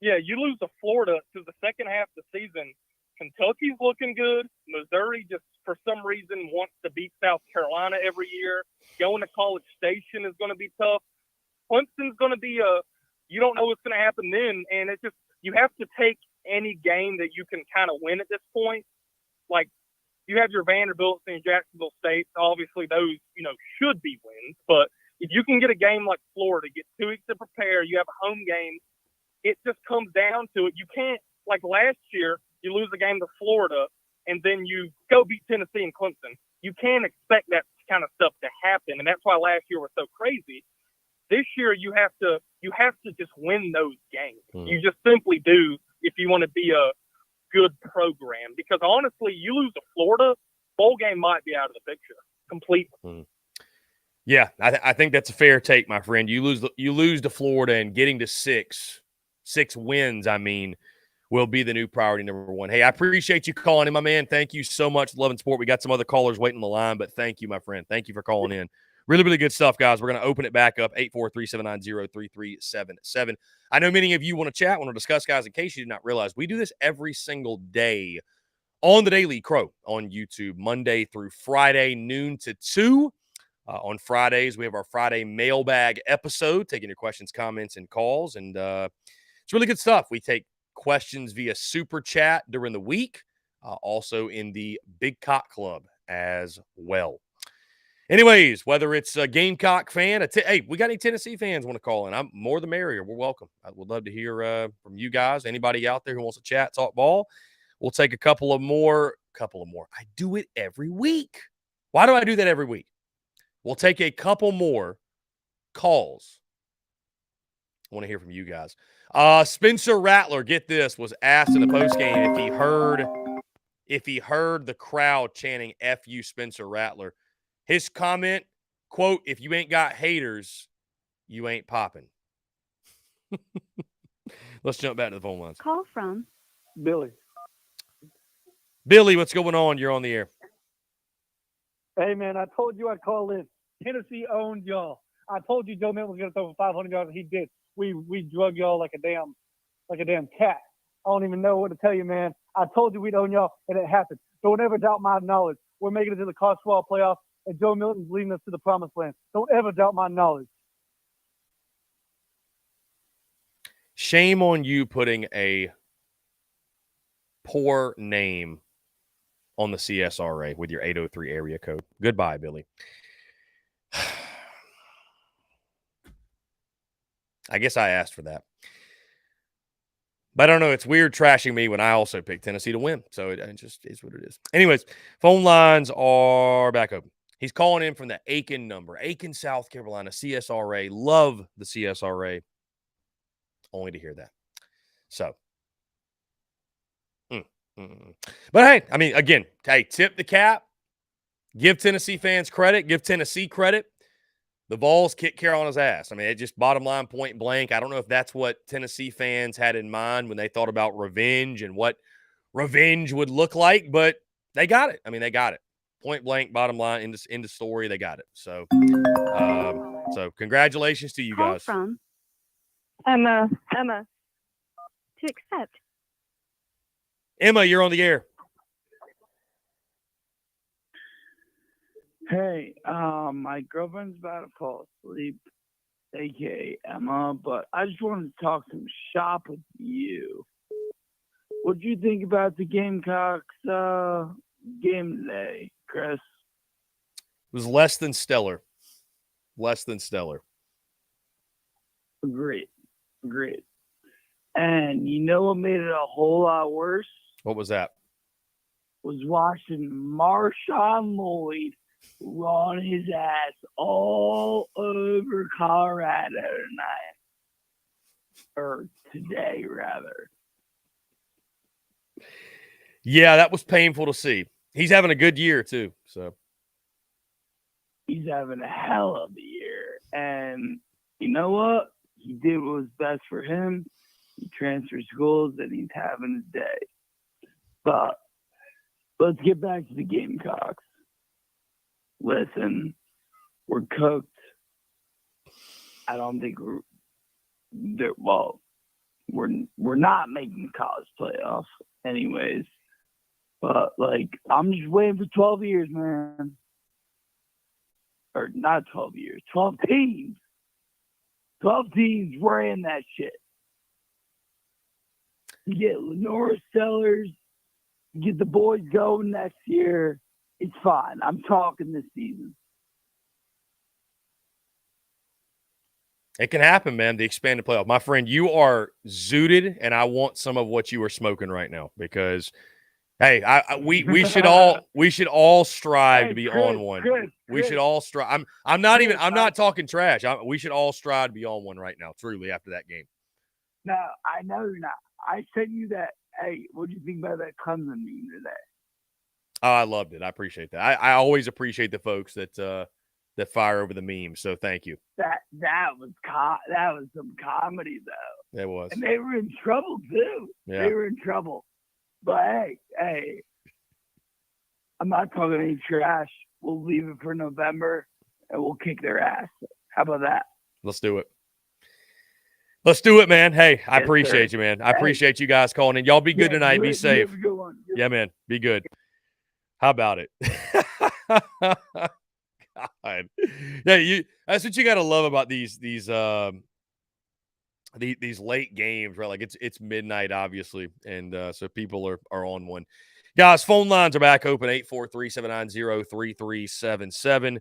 Yeah, you lose to Florida to the second half of the season. Kentucky's looking good. Missouri just for some reason wants to beat South Carolina every year. Going to College Station is going to be tough. Clemson's going to be you don't know what's going to happen then, and it's just you have to take any game that you can kind of win at this point. Like you have your Vanderbilts and Jacksonville State. Obviously, those should be wins. But if you can get a game like Florida, get 2 weeks to prepare, you have a home game. It just comes down to it. You can't like last year. You lose a game to Florida, and then you go beat Tennessee and Clemson. You can't expect that kind of stuff to happen, and that's why last year was so crazy. This year, you have to just win those games. You just simply do if you want to be a good program. Because honestly, you lose to Florida, bowl game might be out of the picture completely. Yeah, I think that's a fair take, my friend. You lose to Florida, and getting to 6 wins, will be the new priority number 1. Hey, I appreciate you calling in, my man. Thank you so much, Love and Sport. We got some other callers waiting on the line, but thank you, my friend. Thank you for calling in. Really, really good stuff, guys. We're going to open it back up, 843-790-3377. I know many of you want to chat, want to discuss, guys. In case you did not realize, we do this every single day on the Daily Crow on YouTube, Monday through Friday, noon to 2. On Fridays, we have our Friday mailbag episode, taking your questions, comments, and calls, and it's really good stuff. We take questions via Super Chat during the week, also in the Big Cock Club as well. Anyways, whether it's a Gamecock fan, hey, we got any Tennessee fans want to call in? I'm more the merrier. We're welcome. I would love to hear from you guys. Anybody out there who wants to chat, talk ball, we'll take a couple of more. I do it every week. Why do I do that every week? We'll take a couple more calls. I want to hear from you guys. Spencer Rattler, get this, was asked in the postgame if he heard the crowd chanting "F you, Spencer Rattler." His comment quote, if you ain't got haters, you ain't popping. Let's jump back to the phone lines. Call from Billy. Billy, what's going on? You're on the air. Hey, man, I told you I'd call in. Tennessee owned y'all. I told you Joe Milton was going to throw for 500 yards, and he did. We drug y'all like a damn cat. I don't even know what to tell you, man. I told you we'd own y'all, and it happened. Don't ever doubt my knowledge. We're making it to the college football playoff, and Joe Milton's leading us to the promised land. Don't ever doubt my knowledge. Shame on you putting a poor name on the CSRA with your 803 area code. Goodbye, Billy. I guess I asked for that. But I don't know. It's weird trashing me when I also picked Tennessee to win. So it just is what it is. Anyways, phone lines are back open. He's calling in from the Aiken number. Aiken, South Carolina, CSRA. Love the CSRA. Only to hear that. So. But hey, I mean, again, hey, tip the cap. Give Tennessee fans credit. Give Tennessee credit. The Vols kicked Carolina's ass. I mean, it just bottom line, point blank. I don't know if that's what Tennessee fans had in mind when they thought about revenge and what revenge would look like, but they got it. I mean, they got it. Point blank, bottom line, in the story, they got it. So, congratulations to you Call guys. from Emma. To accept. Emma, you're on the air. Hey, my girlfriend's about to fall asleep, aka Emma, but I just wanted to talk some shop with you. What do you think about the Gamecocks game today, Chris? It was less than stellar. Less than stellar. Great. And you know what made it a whole lot worse? What was that? Was watching Marshawn Lloyd run his ass all over Colorado tonight. Or today, rather. Yeah, that was painful to see. He's having a good year, too. So He's having a hell of a year. And you know what? He did what was best for him. He transferred schools, and he's having a day. But let's get back to the Gamecocks. Listen, we're cooked. I don't think we're not making the college playoffs anyways. But I'm just waiting for 12 years, man. Or not 12 years, 12 teams. 12 teams ran that shit. You get Lenore Sellers, you get the boys going next year. It's fine. I'm talking this season. it can happen, man. The expanded playoff. My friend, you are zooted, and I want some of what you are smoking right now because, hey, we should all strive to be on one. We should all strive. I'm not talking trash. We should all strive to be on one right now. Truly, after that game. No, I know you're not. I sent you that. Hey, what do you think about that Clemson meme today? Oh, I loved it. I appreciate that. I always appreciate the folks that fire over the memes. So thank you. That was some comedy though. It was. And they were in trouble too. Yeah. They were in trouble. But hey, I'm not talking any trash. We'll leave it for November and we'll kick their ass. How about that? Let's do it. Let's do it, man. Hey, I Yes, appreciate sir. you, man. I apprient you guys calling in. Y'all be good tonight. Be You safe. have a good one. Yeah, man. Be good. How about it? God. Yeah, that's what you got to love about these late games, right? Like it's midnight, obviously, and so people are on one. Guys, phone lines are back open, 843-790-3377.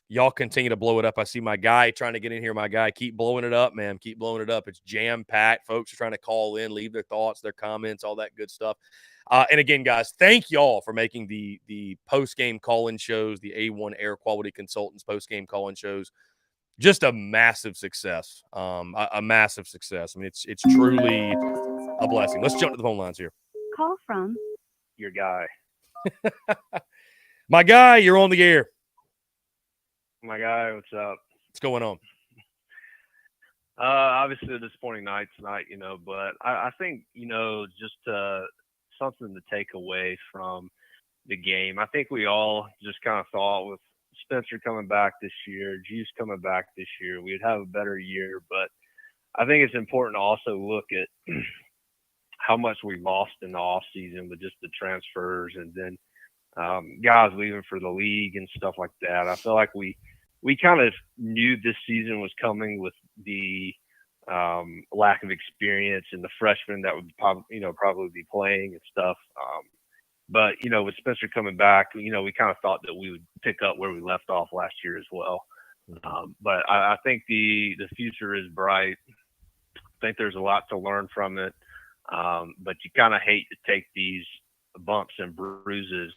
Y'all continue to blow it up. I see my guy trying to get in here. My guy, keep blowing it up, man. Keep blowing it up. It's jam-packed. Folks are trying to call in, leave their thoughts, their comments, all that good stuff. And again, guys, thank y'all for making the post-game call-in shows, the A1 Air Quality Consultants post-game call-in shows, just a massive success. A massive success. I mean, it's truly a blessing. Let's jump to the phone lines here. Call from Your guy. My guy, you're on the air. My guy, what's up? What's going on? Obviously a disappointing night tonight, but I think, just something to take away from the game. I think we all just kind of thought with Spencer coming back this year, Juice coming back this year, we'd have a better year. But I think it's important to also look at how much we lost in the off season with just the transfers and then guys leaving for the league and stuff like that. I feel like we kind of knew this season was coming with the lack of experience and the freshmen that would probably be playing and stuff. But with Spencer coming back, we kind of thought that we would pick up where we left off last year as well. But I think the future is bright. I think there's a lot to learn from it. But you kind of hate to take these bumps and bruises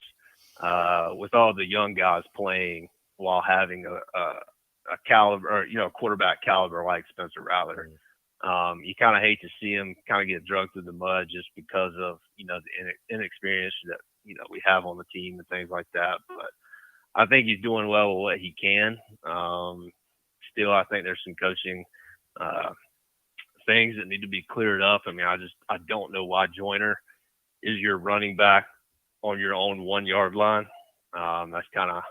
with all the young guys playing while having a caliber or quarterback caliber like Spencer Rattler. You kind of hate to see him kind of get drugged through the mud just because of the inexperience that we have on the team and things like that. But I think he's doing well with what he can. Still, I think there's some coaching things that need to be cleared up. I mean, I don't know why Joyner is your running back on your own 1 yard line. That's kind of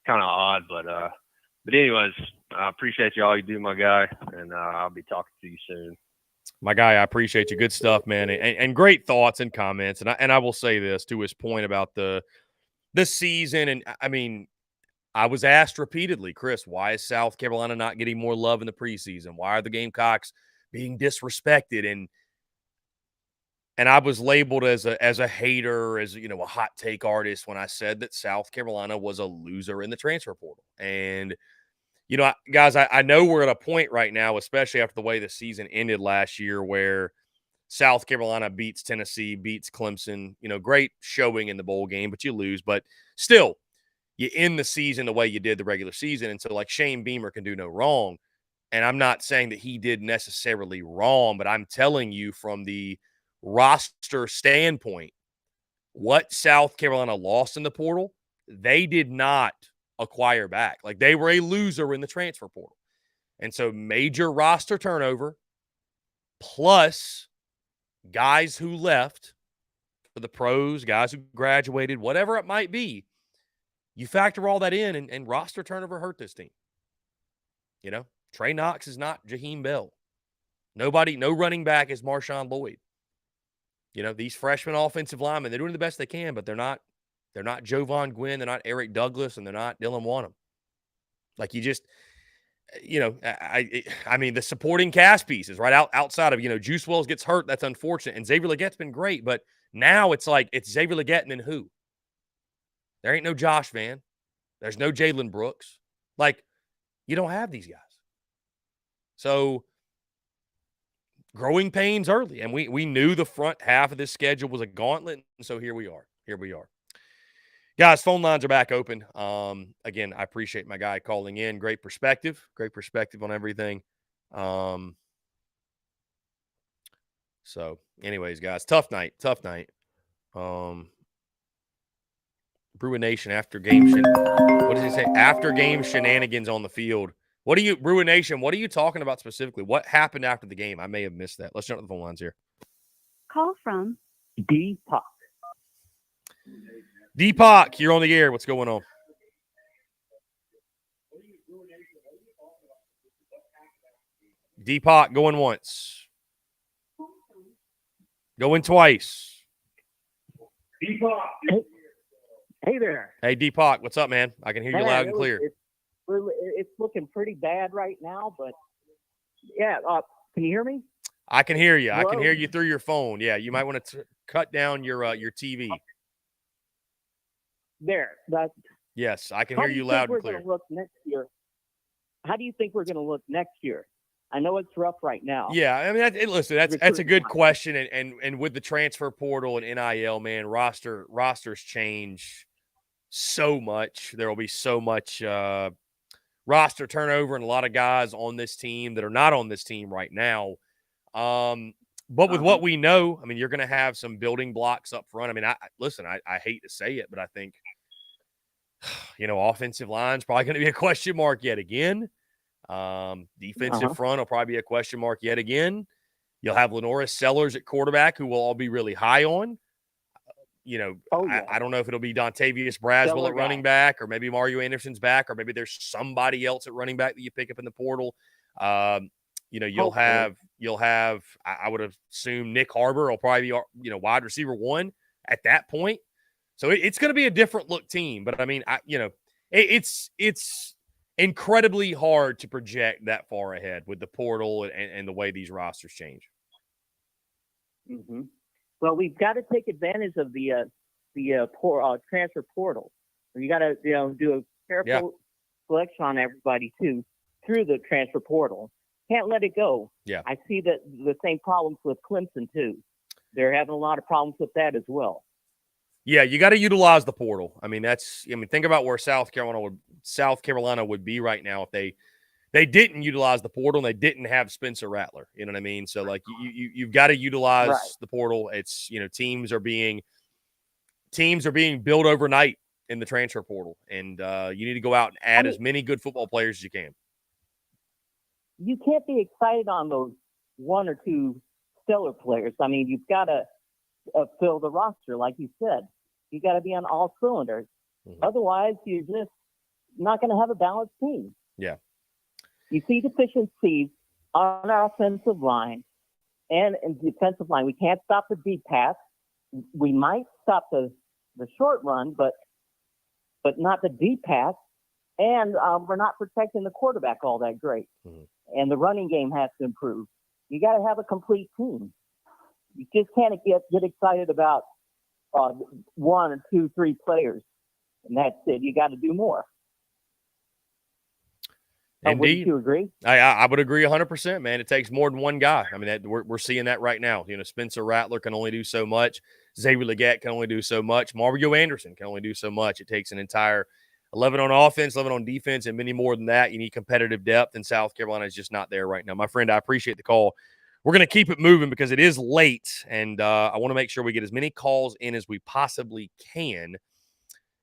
odd, but anyways, I appreciate you all you do, my guy, and I'll be talking to you soon. My guy, I appreciate you. Good stuff, man, and great thoughts and comments. And I will say this to his point about this season, and I mean, I was asked repeatedly, Chris, why is South Carolina not getting more love in the preseason? Why are the Gamecocks being disrespected? And I was labeled as a hater, as a hot take artist when I said that South Carolina was a loser in the transfer portal. And guys, I know we're at a point right now, especially after the way the season ended last year, where South Carolina beats Tennessee, beats Clemson. Great showing in the bowl game, but you lose. But still, you end the season the way you did the regular season. And so, like, Shane Beamer can do no wrong. And I'm not saying that he did necessarily wrong, but I'm telling you from the roster standpoint, what South Carolina lost in the portal, they did not acquire back. Like, they were a loser in the transfer portal. And so major roster turnover plus guys who left for the pros, guys who graduated, whatever it might be, you factor all that in, and roster turnover hurt this team. Trey Knox is not Jaheim Bell. No running back is Marshawn Lloyd. These freshman offensive linemen, they're doing the best they can, but they're not Jovan Gwynn, they're not Eric Douglas, and they're not Dylan Wanham. Like, you just, I mean, the supporting cast pieces, right, outside of, Juice Wells gets hurt, that's unfortunate, and Xavier Leggette's been great, but now it's like, it's Xavier Leggette and then who? There ain't no Josh Van. There's no Jalen Brooks. Like, you don't have these guys. So, growing pains early. And we knew the front half of this schedule was a gauntlet. And so here we are. Guys, phone lines are back open. Again, I appreciate my guy calling in. Great perspective on everything. So anyways, guys, tough night. Bruin Nation after game. What does he say? After game shenanigans on the field. Bruin Nation, what are you talking about specifically? What happened after the game? I may have missed that. Let's jump to the phone lines here. Call from Deepak. Deepak, you're on the air. What's going on? Deepak, going once. Going twice. Deepak. Hey there. Hey, Deepak, what's up, man? I can hear you loud and clear. It's looking pretty bad right now, but yeah. Can you hear me? I can hear you. Hello? I can hear you through your phone. Yeah, you might want to cut down your TV. There. Yes, I can hear you loud and clear. Look next year? How do you think we're going to look next year? I know it's rough right now. Yeah, I mean, listen, that's a good question, and with the transfer portal and NIL, man, rosters change so much. There will be so much roster turnover and a lot of guys on this team that are not on this team right now. But with what we know, I mean, you're going to have some building blocks up front. I mean, I hate to say it, but I think Offensive line's probably going to be a question mark yet again. Defensive front will probably be a question mark yet again. You'll have Lenoris Sellers at quarterback, who we'll all be really high on. I don't know if it'll be Dontavius Braswell at running back, or maybe Mario Anderson's back, or maybe there's somebody else at running back that you pick up in the portal. You'll have, I would assume Nick Harbor will probably be, wide receiver 1 at that point. So it's going to be a different look team. But I mean, it's incredibly hard to project that far ahead with the portal and the way these rosters change. Mm-hmm. Well, we've got to take advantage of the transfer portal. You got to do a careful selection on everybody too through the transfer portal. Can't let it go. Yeah, I see that the same problems with Clemson too. They're having a lot of problems with that as well. Yeah, you got to utilize the portal. I mean, think about where South Carolina would be right now if they didn't utilize the portal and they didn't have Spencer Rattler. You know what I mean? So like you've got to utilize the portal. It's teams are being built overnight in the transfer portal, and you need to go out and add as many good football players as you can. You can't be excited on those 1 or 2 stellar players. I mean, you've got to fill the roster, like you said. You got to be on all cylinders. Mm-hmm. Otherwise, you're just not going to have a balanced team. Yeah. You see deficiencies on our offensive line and in the defensive line. We can't stop the deep pass. We might stop the short run, but not the deep pass. And we're not protecting the quarterback all that great. Mm-hmm. And the running game has to improve. You got to have a complete team. You just can't get excited about 1 or 2, 3 players, and that's it. You got to do more. Indeed. Would you agree? I would agree 100%, man. It takes more than one guy. I mean, we're seeing that right now. Spencer Rattler can only do so much. Xavier Legette can only do so much. Mario Anderson can only do so much. It takes an entire 11 on offense, 11 on defense, and many more than that. You need competitive depth, and South Carolina is just not there right now. My friend, I appreciate the call. We're going to keep it moving because it is late, and I want to make sure we get as many calls in as we possibly can.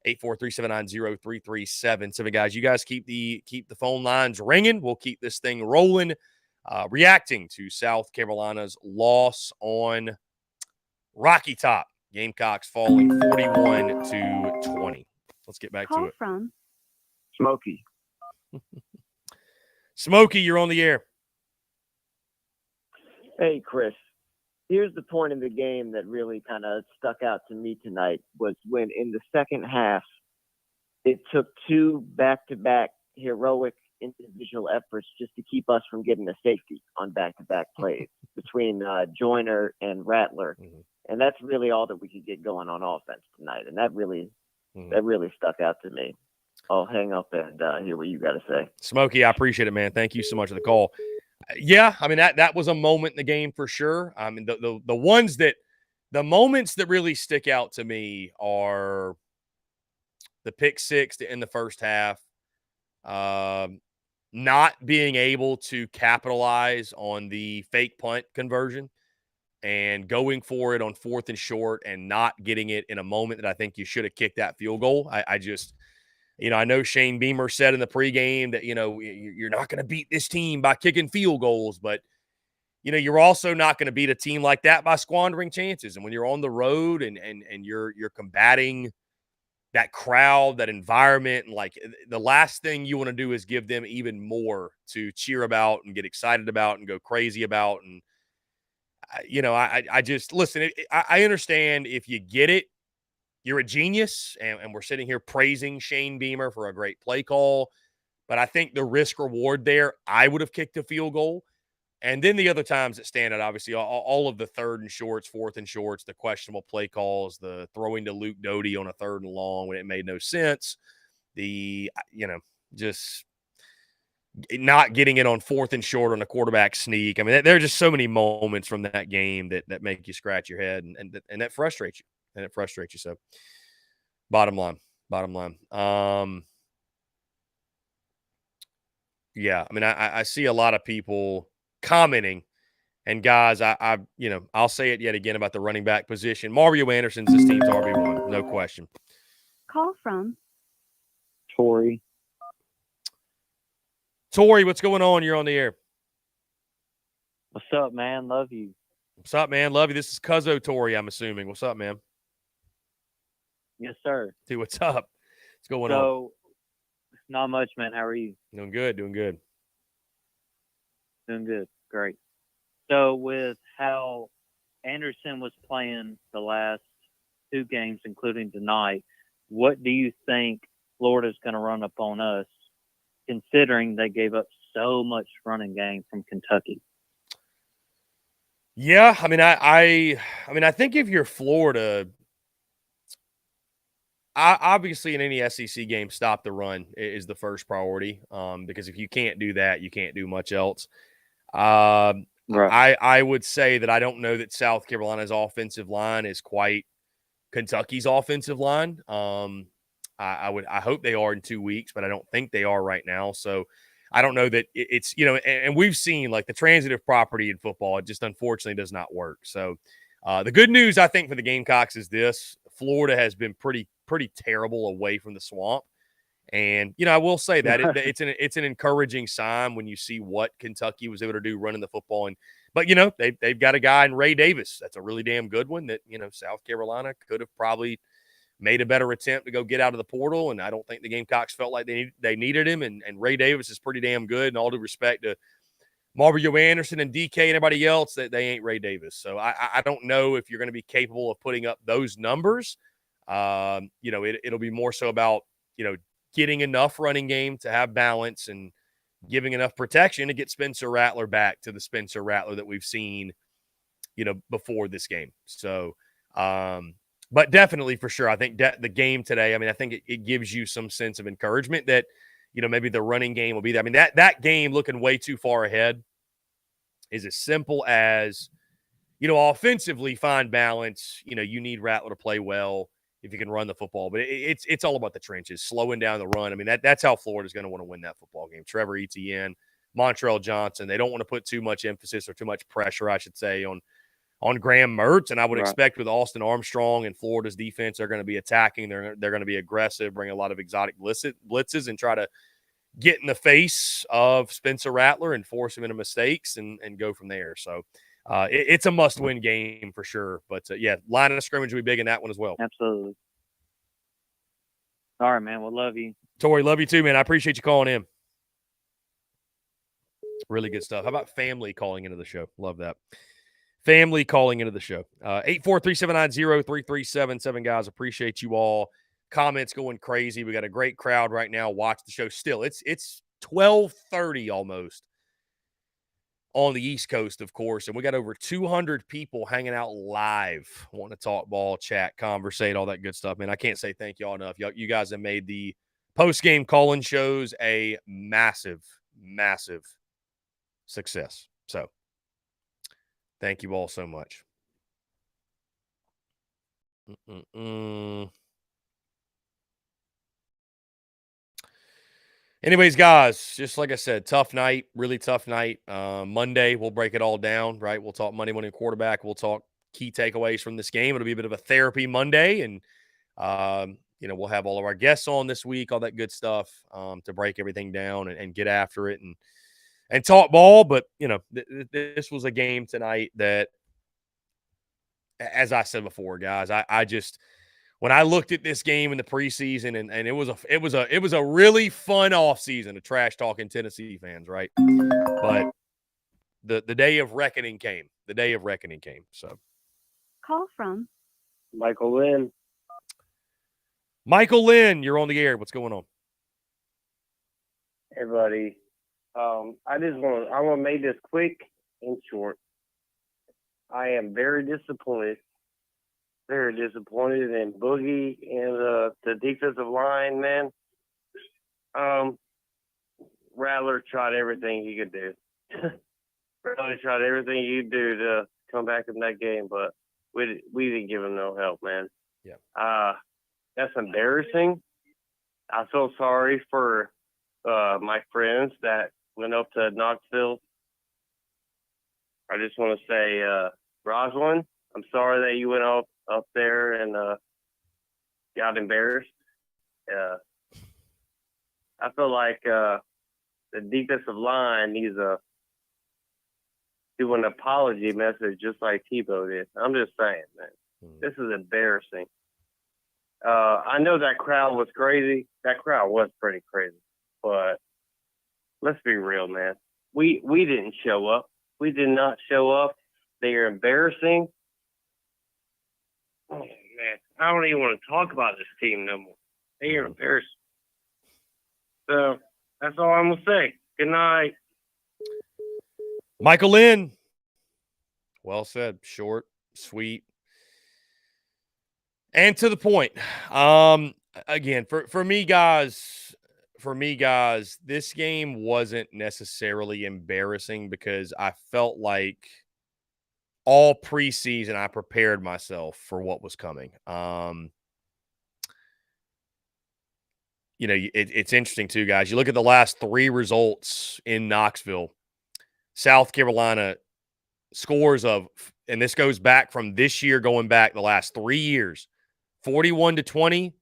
843-790-3377. Guys, you guys keep the phone lines ringing. We'll keep this thing rolling. Reacting to South Carolina's loss on Rocky Top. Gamecocks falling 41-20. Let's get back to it. From Smokey. Smokey, you're on the air. Hey, Chris. Here's the point in the game that really kind of stuck out to me tonight was when in the second half, it took 2 back-to-back heroic individual efforts just to keep us from getting a safety on back-to-back plays between Joyner and Rattler. Mm-hmm. And that's really all that we could get going on offense tonight. And that really stuck out to me. I'll hang up and hear what you got to say. Smokey, I appreciate it, man. Thank you so much for the call. Yeah, I mean, that was a moment in the game for sure. I mean, the moments that really stick out to me are the pick 6 to end the first half, not being able to capitalize on the fake punt conversion and going for it on 4th and short and not getting it in a moment that I think you should have kicked that field goal. I just – I know Shane Beamer said in the pregame that, you're not going to beat this team by kicking field goals, but, you're also not going to beat a team like that by squandering chances. And when you're on the road and you're combating that crowd, that environment, and like the last thing you want to do is give them even more to cheer about and get excited about and go crazy about. And, I just listen, I understand if you get it, you're a genius, and we're sitting here praising Shane Beamer for a great play call. But I think the risk-reward there, I would have kicked a field goal. And then the other times that stand out, obviously, all of the 3rd and shorts, 4th and shorts, the questionable play calls, the throwing to Luke Doty on a 3rd and long when it made no sense, just not getting it on 4th and short on a quarterback sneak. I mean, there are just so many moments from that game that make you scratch your head, and that frustrates you. And it frustrates you. So bottom line. Yeah. I mean, I see a lot of people commenting, and guys, I'll say it yet again about the running back position. Mario Anderson's this team's RB1, no question. Call from Tori. Tori, what's going on? You're on the air. What's up, man? Love you. What's up, man? Love you. This is Cuzzo Tori, I'm assuming. What's up, man? Yes, sir. Dude, what's up? What's going on? So, not much, man. How are you? Doing good, doing good. Doing good. Great. So, with how Anderson was playing the last two games, including tonight, what do you think Florida's going to run up on us, considering they gave up so much running game from Kentucky? Yeah, I mean, I think if you're Florida, obviously in any SEC game, stop the run is the first priority. Because if you can't do that, you can't do much else. Right. I would say that I don't know that South Carolina's offensive line is quite Kentucky's offensive line. I hope they are in 2 weeks, but I don't think they are right now. So I don't know that it's, and we've seen like the transitive property in football. It just unfortunately does not work. So the good news, I think, for the Gamecocks is this: Florida has been pretty terrible away from the swamp. And, I will say that it's an encouraging sign when you see what Kentucky was able to do running the football. But they've got a guy in Ray Davis. That's a really damn good one that, South Carolina could have probably made a better attempt to go get out of the portal. And I don't think the Gamecocks felt like they needed him. And Ray Davis is pretty damn good. And all due respect to Mario Anderson and DK and everybody else, that they ain't Ray Davis. So I don't know if you're going to be capable of putting up those numbers. It'll be more so about, getting enough running game to have balance and giving enough protection to get Spencer Rattler back to the Spencer Rattler that we've seen, before this game. So, but definitely for sure, I think the game today, I mean, I think it gives you some sense of encouragement that, maybe the running game will be there. I mean, that game looking way too far ahead is as simple as, offensively find balance. You need Rattler to play well if you can run the football. But it's all about the trenches, slowing down the run. I mean, that's how Florida's going to want to win that football game. Trevor Etienne, Montrell Johnson, they don't want to put too much emphasis or too much pressure, I should say, on Graham Mertz. And I would expect with Austin Armstrong and Florida's defense, they're going to be attacking. They're going to be aggressive, bring a lot of exotic blitzes and try to get in the face of Spencer Rattler and force him into mistakes and go from there. So it's a must-win game for sure. But, yeah, line of scrimmage will be big in that one as well. Absolutely. All right, man. We'll love you. Tori, love you too, man. I appreciate you calling in. Really good stuff. How about family calling into the show? Love that. Family calling into the show. 843-790-3377, guys. Appreciate you all. Comments going crazy. We got a great crowd right now. Watch the show still. It's 12:30 almost on the East Coast, of course, and we got over 200 people hanging out live, wanting to talk ball, chat, conversate, all that good stuff. Man, I can't say thank y'all enough. You guys have made the post-game call-in shows a massive, massive success. So, thank you all so much. Anyways, guys, just like I said, tough night, really tough night. Monday, we'll break it all down, right? We'll talk Monday morning quarterback. We'll talk key takeaways from this game. It'll be a bit of a therapy Monday, and, we'll have all of our guests on this week, all that good stuff to break everything down and get after it and talk ball. But, this was a game tonight that, as I said before, guys, I just – when I looked at this game in the preseason, and it was a really fun offseason of trash talking Tennessee fans, right? But the day of reckoning came. The day of reckoning came. So, Call from Michael Lynn. Michael Lynn, you're on the air. What's going on? Hey, buddy. I want to make this quick and short. I am very disappointed in Boogie and the defensive line, man. Rattler tried everything he could do. Rattler tried everything he could do to come back in that game, but we didn't give him no help, man. Yeah. That's embarrassing. I feel sorry for my friends that went up to Knoxville. I just want to say, Rosalind, I'm sorry that you went up there and got embarrassed. I feel like the defensive line needs to do an apology message just like Tebow did. I'm just saying, man. This is embarrassing. I know that crowd was crazy. That crowd was pretty crazy. But let's be real, man. We didn't show up. We did not show up. They are embarrassing. Oh, man. I don't even want to talk about this team no more. They are embarrassing. So that's all I'm going to say. Good night. Michael Lynn. Well said. Short, sweet, and to the point. Again, for me, guys, this game wasn't necessarily embarrassing because I felt like all preseason I prepared myself for what was coming. It's interesting too, guys. You look at the last 3 results in Knoxville. South Carolina scores of, and this goes back from this year, going back the last 3 years, 41-20,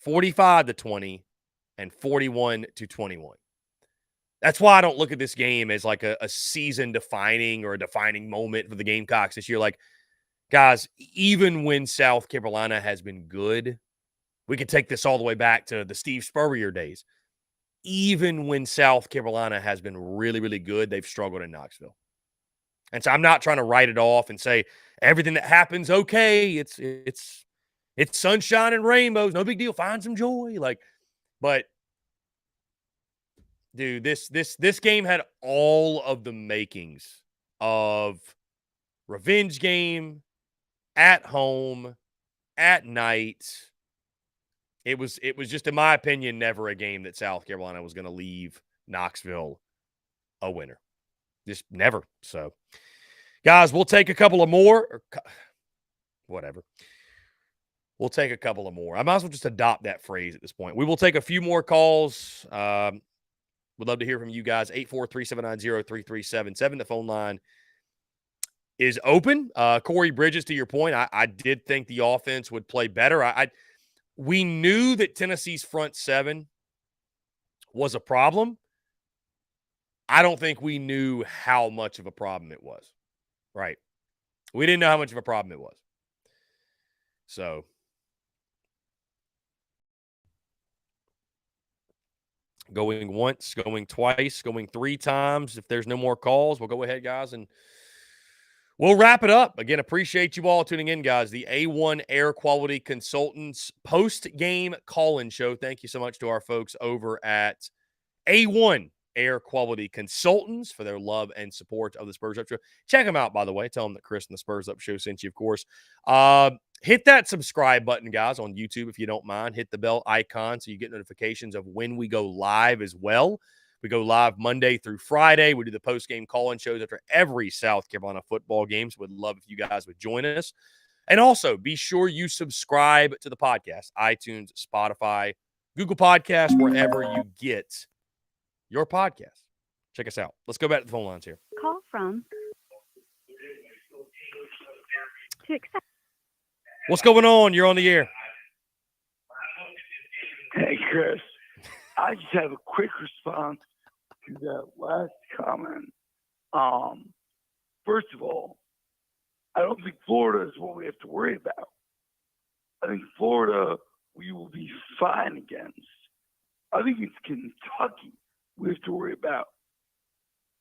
45-20, and 41-21. That's why I don't look at this game as like a season defining or a defining moment for the Gamecocks this year. Like, guys, even when South Carolina has been good, we could take this all the way back to the Steve Spurrier days. Even when South Carolina has been really, really good, they've struggled in Knoxville. And so I'm not trying to write it off and say everything that happens, okay, it's sunshine and rainbows, no big deal, find some joy. But dude, this game had all of the makings of revenge game at home at night. It was just, in my opinion, never a game that South Carolina was going to leave Knoxville a winner. Just never. So, guys, we'll take a couple of more. Whatever. We'll take a couple of more. I might as well just adopt that phrase at this point. We will take a few more calls. Would love to hear from you guys. 843-790-3377. The phone line is open. Corey Bridges, to your point, I did think the offense would play better. We knew that Tennessee's front seven was a problem. I don't think we knew how much of a problem it was. Right. We didn't know how much of a problem it was. So, going once, going twice, going 3 times. If there's no more calls, we'll go ahead, guys, and we'll wrap it up. Again, appreciate you all tuning in, guys. The A1 Air Quality Consultants post-game call-in show. Thank you so much to our folks over at A1 Air Quality Consultants for their love and support of the Spurs Up Show. Check them out, by the way. Tell them that Chris and the Spurs Up Show sent you, of course. Hit that subscribe button, guys, on YouTube if you don't mind. Hit the bell icon so you get notifications of when we go live as well. We go live Monday through Friday. We do the post-game call-in shows after every South Carolina football game. So would love if you guys would join us. And also, be sure you subscribe to the podcast, iTunes, Spotify, Google Podcasts, wherever you get your podcast. Check us out. Let's go back to the phone lines here. Call from to accept. What's going on? You're on the air. Hey, Chris. I just have a quick response to that last comment. First of all, I don't think Florida is what we have to worry about. I think Florida we will be fine against. I think it's Kentucky we have to worry about.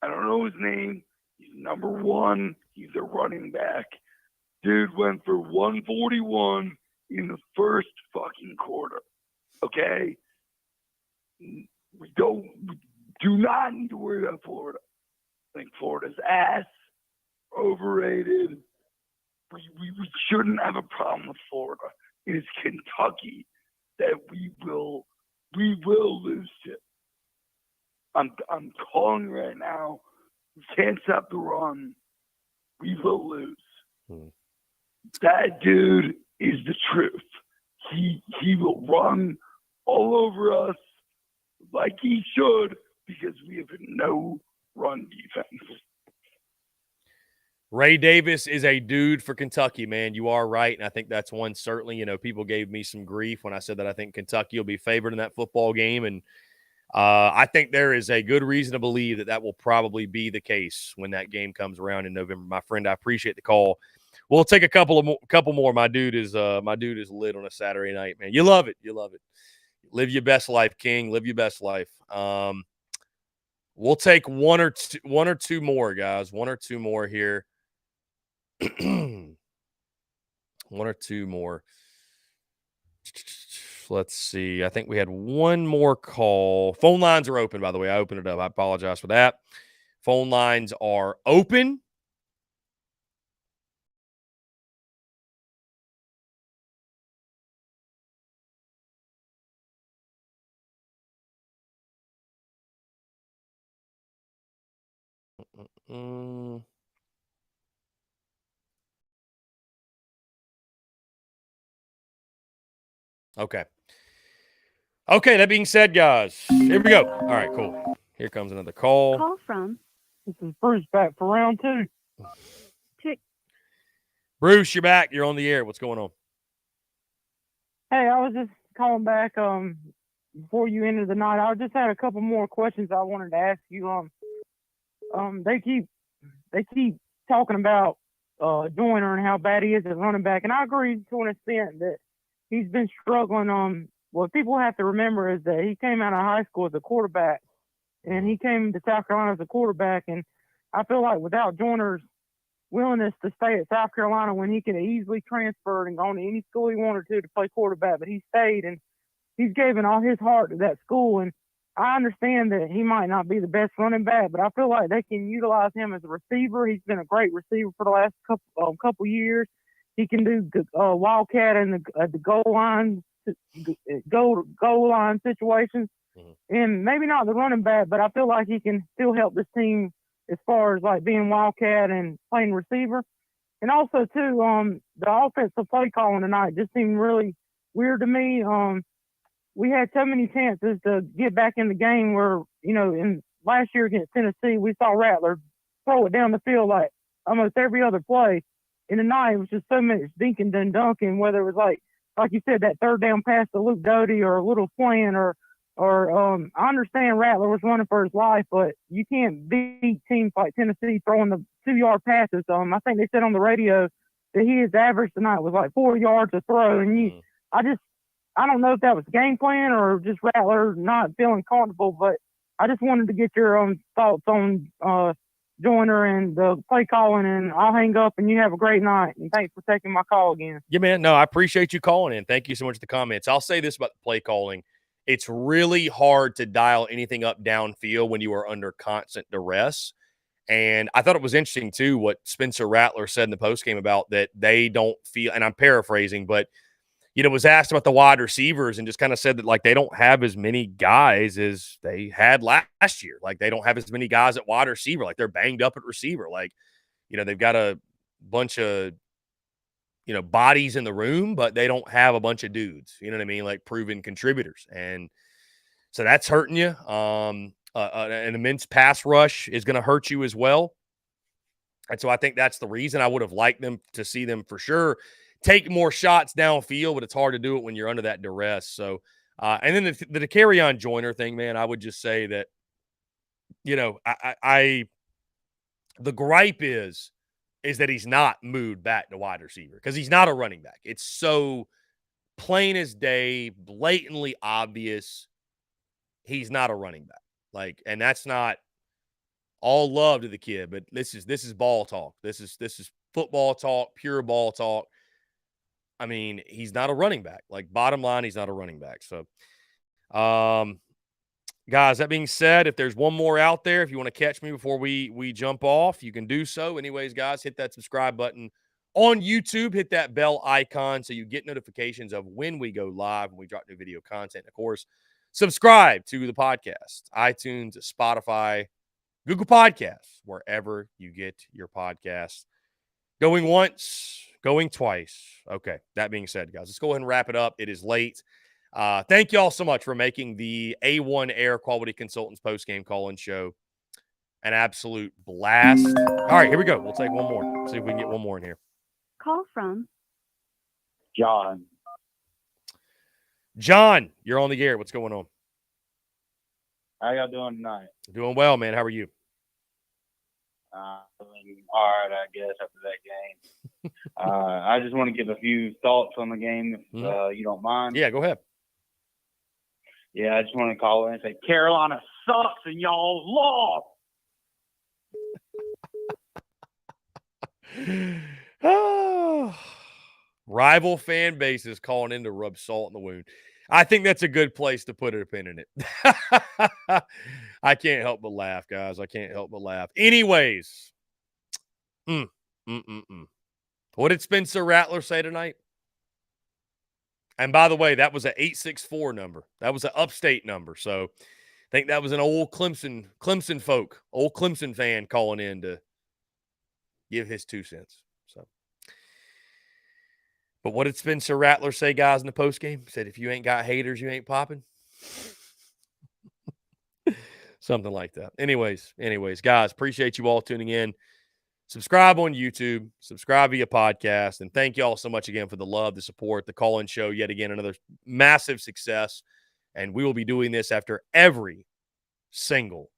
I don't know his name. He's number 1. He's a running back. Dude went for 141 in the first fucking quarter. Okay? We do not need to worry about Florida. I think Florida's ass, overrated. We shouldn't have a problem with Florida. It is Kentucky that we will lose to. I'm calling right now. We can't stop the run. We will lose. That dude is the truth. He will run all over us like he should because we have no run defense. Ray Davis is a dude for Kentucky, man. You are right, and I think that's one certainly. People gave me some grief when I said that I think Kentucky will be favored in that football game, and I think there is a good reason to believe that will probably be the case when that game comes around in November. My friend, I appreciate the call. We'll take a couple more. My dude is lit on a Saturday night, man. You love it. You love it. Live your best life, King. Live your best life. We'll take one or two more, guys. One or two more here. One or two more. Let's see. I think we had one more call. Phone lines are open, by the way. I opened it up. I apologize for that. Phone lines are open. Okay. Okay, that being said, guys, here we go. All right, cool. Here comes another call. Call from. This is Bruce back for round 2. Bruce, you're back. You're on the air. What's going on? Hey, I was just calling back before you ended the night. I just had a couple more questions I wanted to ask you. They keep talking about Joyner and how bad he is at running back, and I agree to an extent that he's been struggling. What people have to remember is that he came out of high school as a quarterback, and he came to South Carolina as a quarterback, and I feel like without Joyner's willingness to stay at South Carolina when he could have easily transferred and gone to any school he wanted to play quarterback, but he stayed, and he's given all his heart to that school. And I understand that he might not be the best running back, but I feel like they can utilize him as a receiver. He's been a great receiver for the last couple years. He can do wildcat in the goal line situations, and maybe not the running back, but I feel like he can still help this team as far as like being wildcat and playing receiver. And also too, the offensive play calling tonight just seemed really weird to me. We had so many chances to get back in the game where, in last year against Tennessee, we saw Rattler throw it down the field like almost every other play. And tonight it was just so much dinking and dunking, whether it was like you said, that third down pass to Luke Doty or a little slant or I understand Rattler was running for his life, but you can't beat teams like Tennessee throwing the 2-yard passes. I think they said on the radio that his average tonight was like 4 yards a throw. And I don't know if that was game plan or just Rattler not feeling comfortable, but I just wanted to get your thoughts on Joyner and the play calling, and I'll hang up and you have a great night. And thanks for taking my call again. Yeah, man. No, I appreciate you calling in. Thank you so much for the comments. I'll say this about the play calling. It's really hard to dial anything up downfield when you are under constant duress. And I thought it was interesting, too, what Spencer Rattler said in the postgame about that they don't feel, and I'm paraphrasing, but was asked about the wide receivers and just kind of said that, like, they don't have as many guys as they had last year. Like, they don't have as many guys at wide receiver. Like, they're banged up at receiver. Like, they've got a bunch of, bodies in the room, but they don't have a bunch of dudes, you know what I mean? Like, proven contributors. And so that's hurting you. An immense pass rush is going to hurt you as well. And so I think that's the reason I would have liked them to see them for sure take more shots downfield, but it's hard to do it when you're under that duress. So, and then the Dakereon Joyner thing, man, I would just say that, the gripe is that he's not moved back to wide receiver because he's not a running back. It's so plain as day, blatantly obvious. He's not a running back. Like, and that's not all love to the kid, but this is ball talk. This is football talk, pure ball talk. I mean, he's not a running back. Like, bottom line, he's not a running back. So, guys, that being said, if there's one more out there, if you want to catch me before we jump off, you can do so. Anyways, guys, hit that subscribe button on YouTube. Hit that bell icon so you get notifications of when we go live, when we drop new video content. Of course, subscribe to the podcast, iTunes, Spotify, Google Podcasts, wherever you get your podcasts. Going once, going twice. Okay, that being said, guys, let's go ahead and wrap it up. It is late. Thank you all so much for making the A1 Air Quality Consultants post-game call-in show an absolute blast. All right, here we go. We'll take one more. See if we can get one more in here. Call from. John, you're on the air. What's going on? How y'all doing tonight? Doing well, man. How are you? Doing all right, I guess, after that game. I just want to give a few thoughts on the game, if you don't mind. Yeah, go ahead. Yeah, I just want to call in and say Carolina sucks and y'all lost. Rival fan bases calling in to rub salt in the wound. I think that's a good place to put a pin in it. I can't help but laugh, guys. I can't help but laugh. Anyways, what did Spencer Rattler say tonight? And by the way, that was an 864 number. That was an upstate number. So I think that was an old Clemson folk, old Clemson fan calling in to give his 2 cents. So, but what did Spencer Rattler say, guys, in the postgame? He said, if you ain't got haters, you ain't popping. Something like that. Anyways, guys, appreciate you all tuning in. Subscribe on YouTube, subscribe via podcast, and thank you all so much again for the love, the support, the call-in show. Yet again, another massive success, and we will be doing this after every single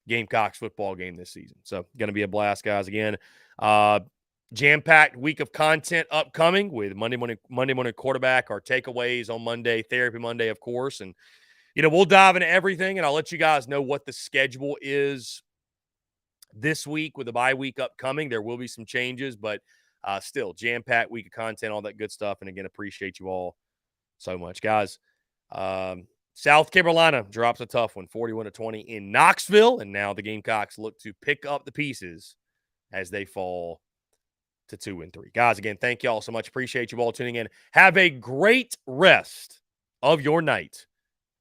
Gamecocks football game this season. So, going to be a blast, guys. Again, jam-packed week of content upcoming with Monday morning quarterback, our takeaways on Monday, Therapy Monday, of course, and we'll dive into everything, and I'll let you guys know what the schedule is this week with the bye week upcoming. There will be some changes, but still jam-packed week of content, all that good stuff. And again, appreciate you all so much, guys. South Carolina drops a tough one, 41-20 in Knoxville, and now the Gamecocks look to pick up the pieces as they fall to 2-3. Guys, again, thank you all so much. Appreciate you all tuning in. Have a great rest of your night,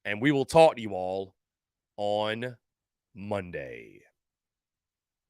and we will talk to you all on Monday.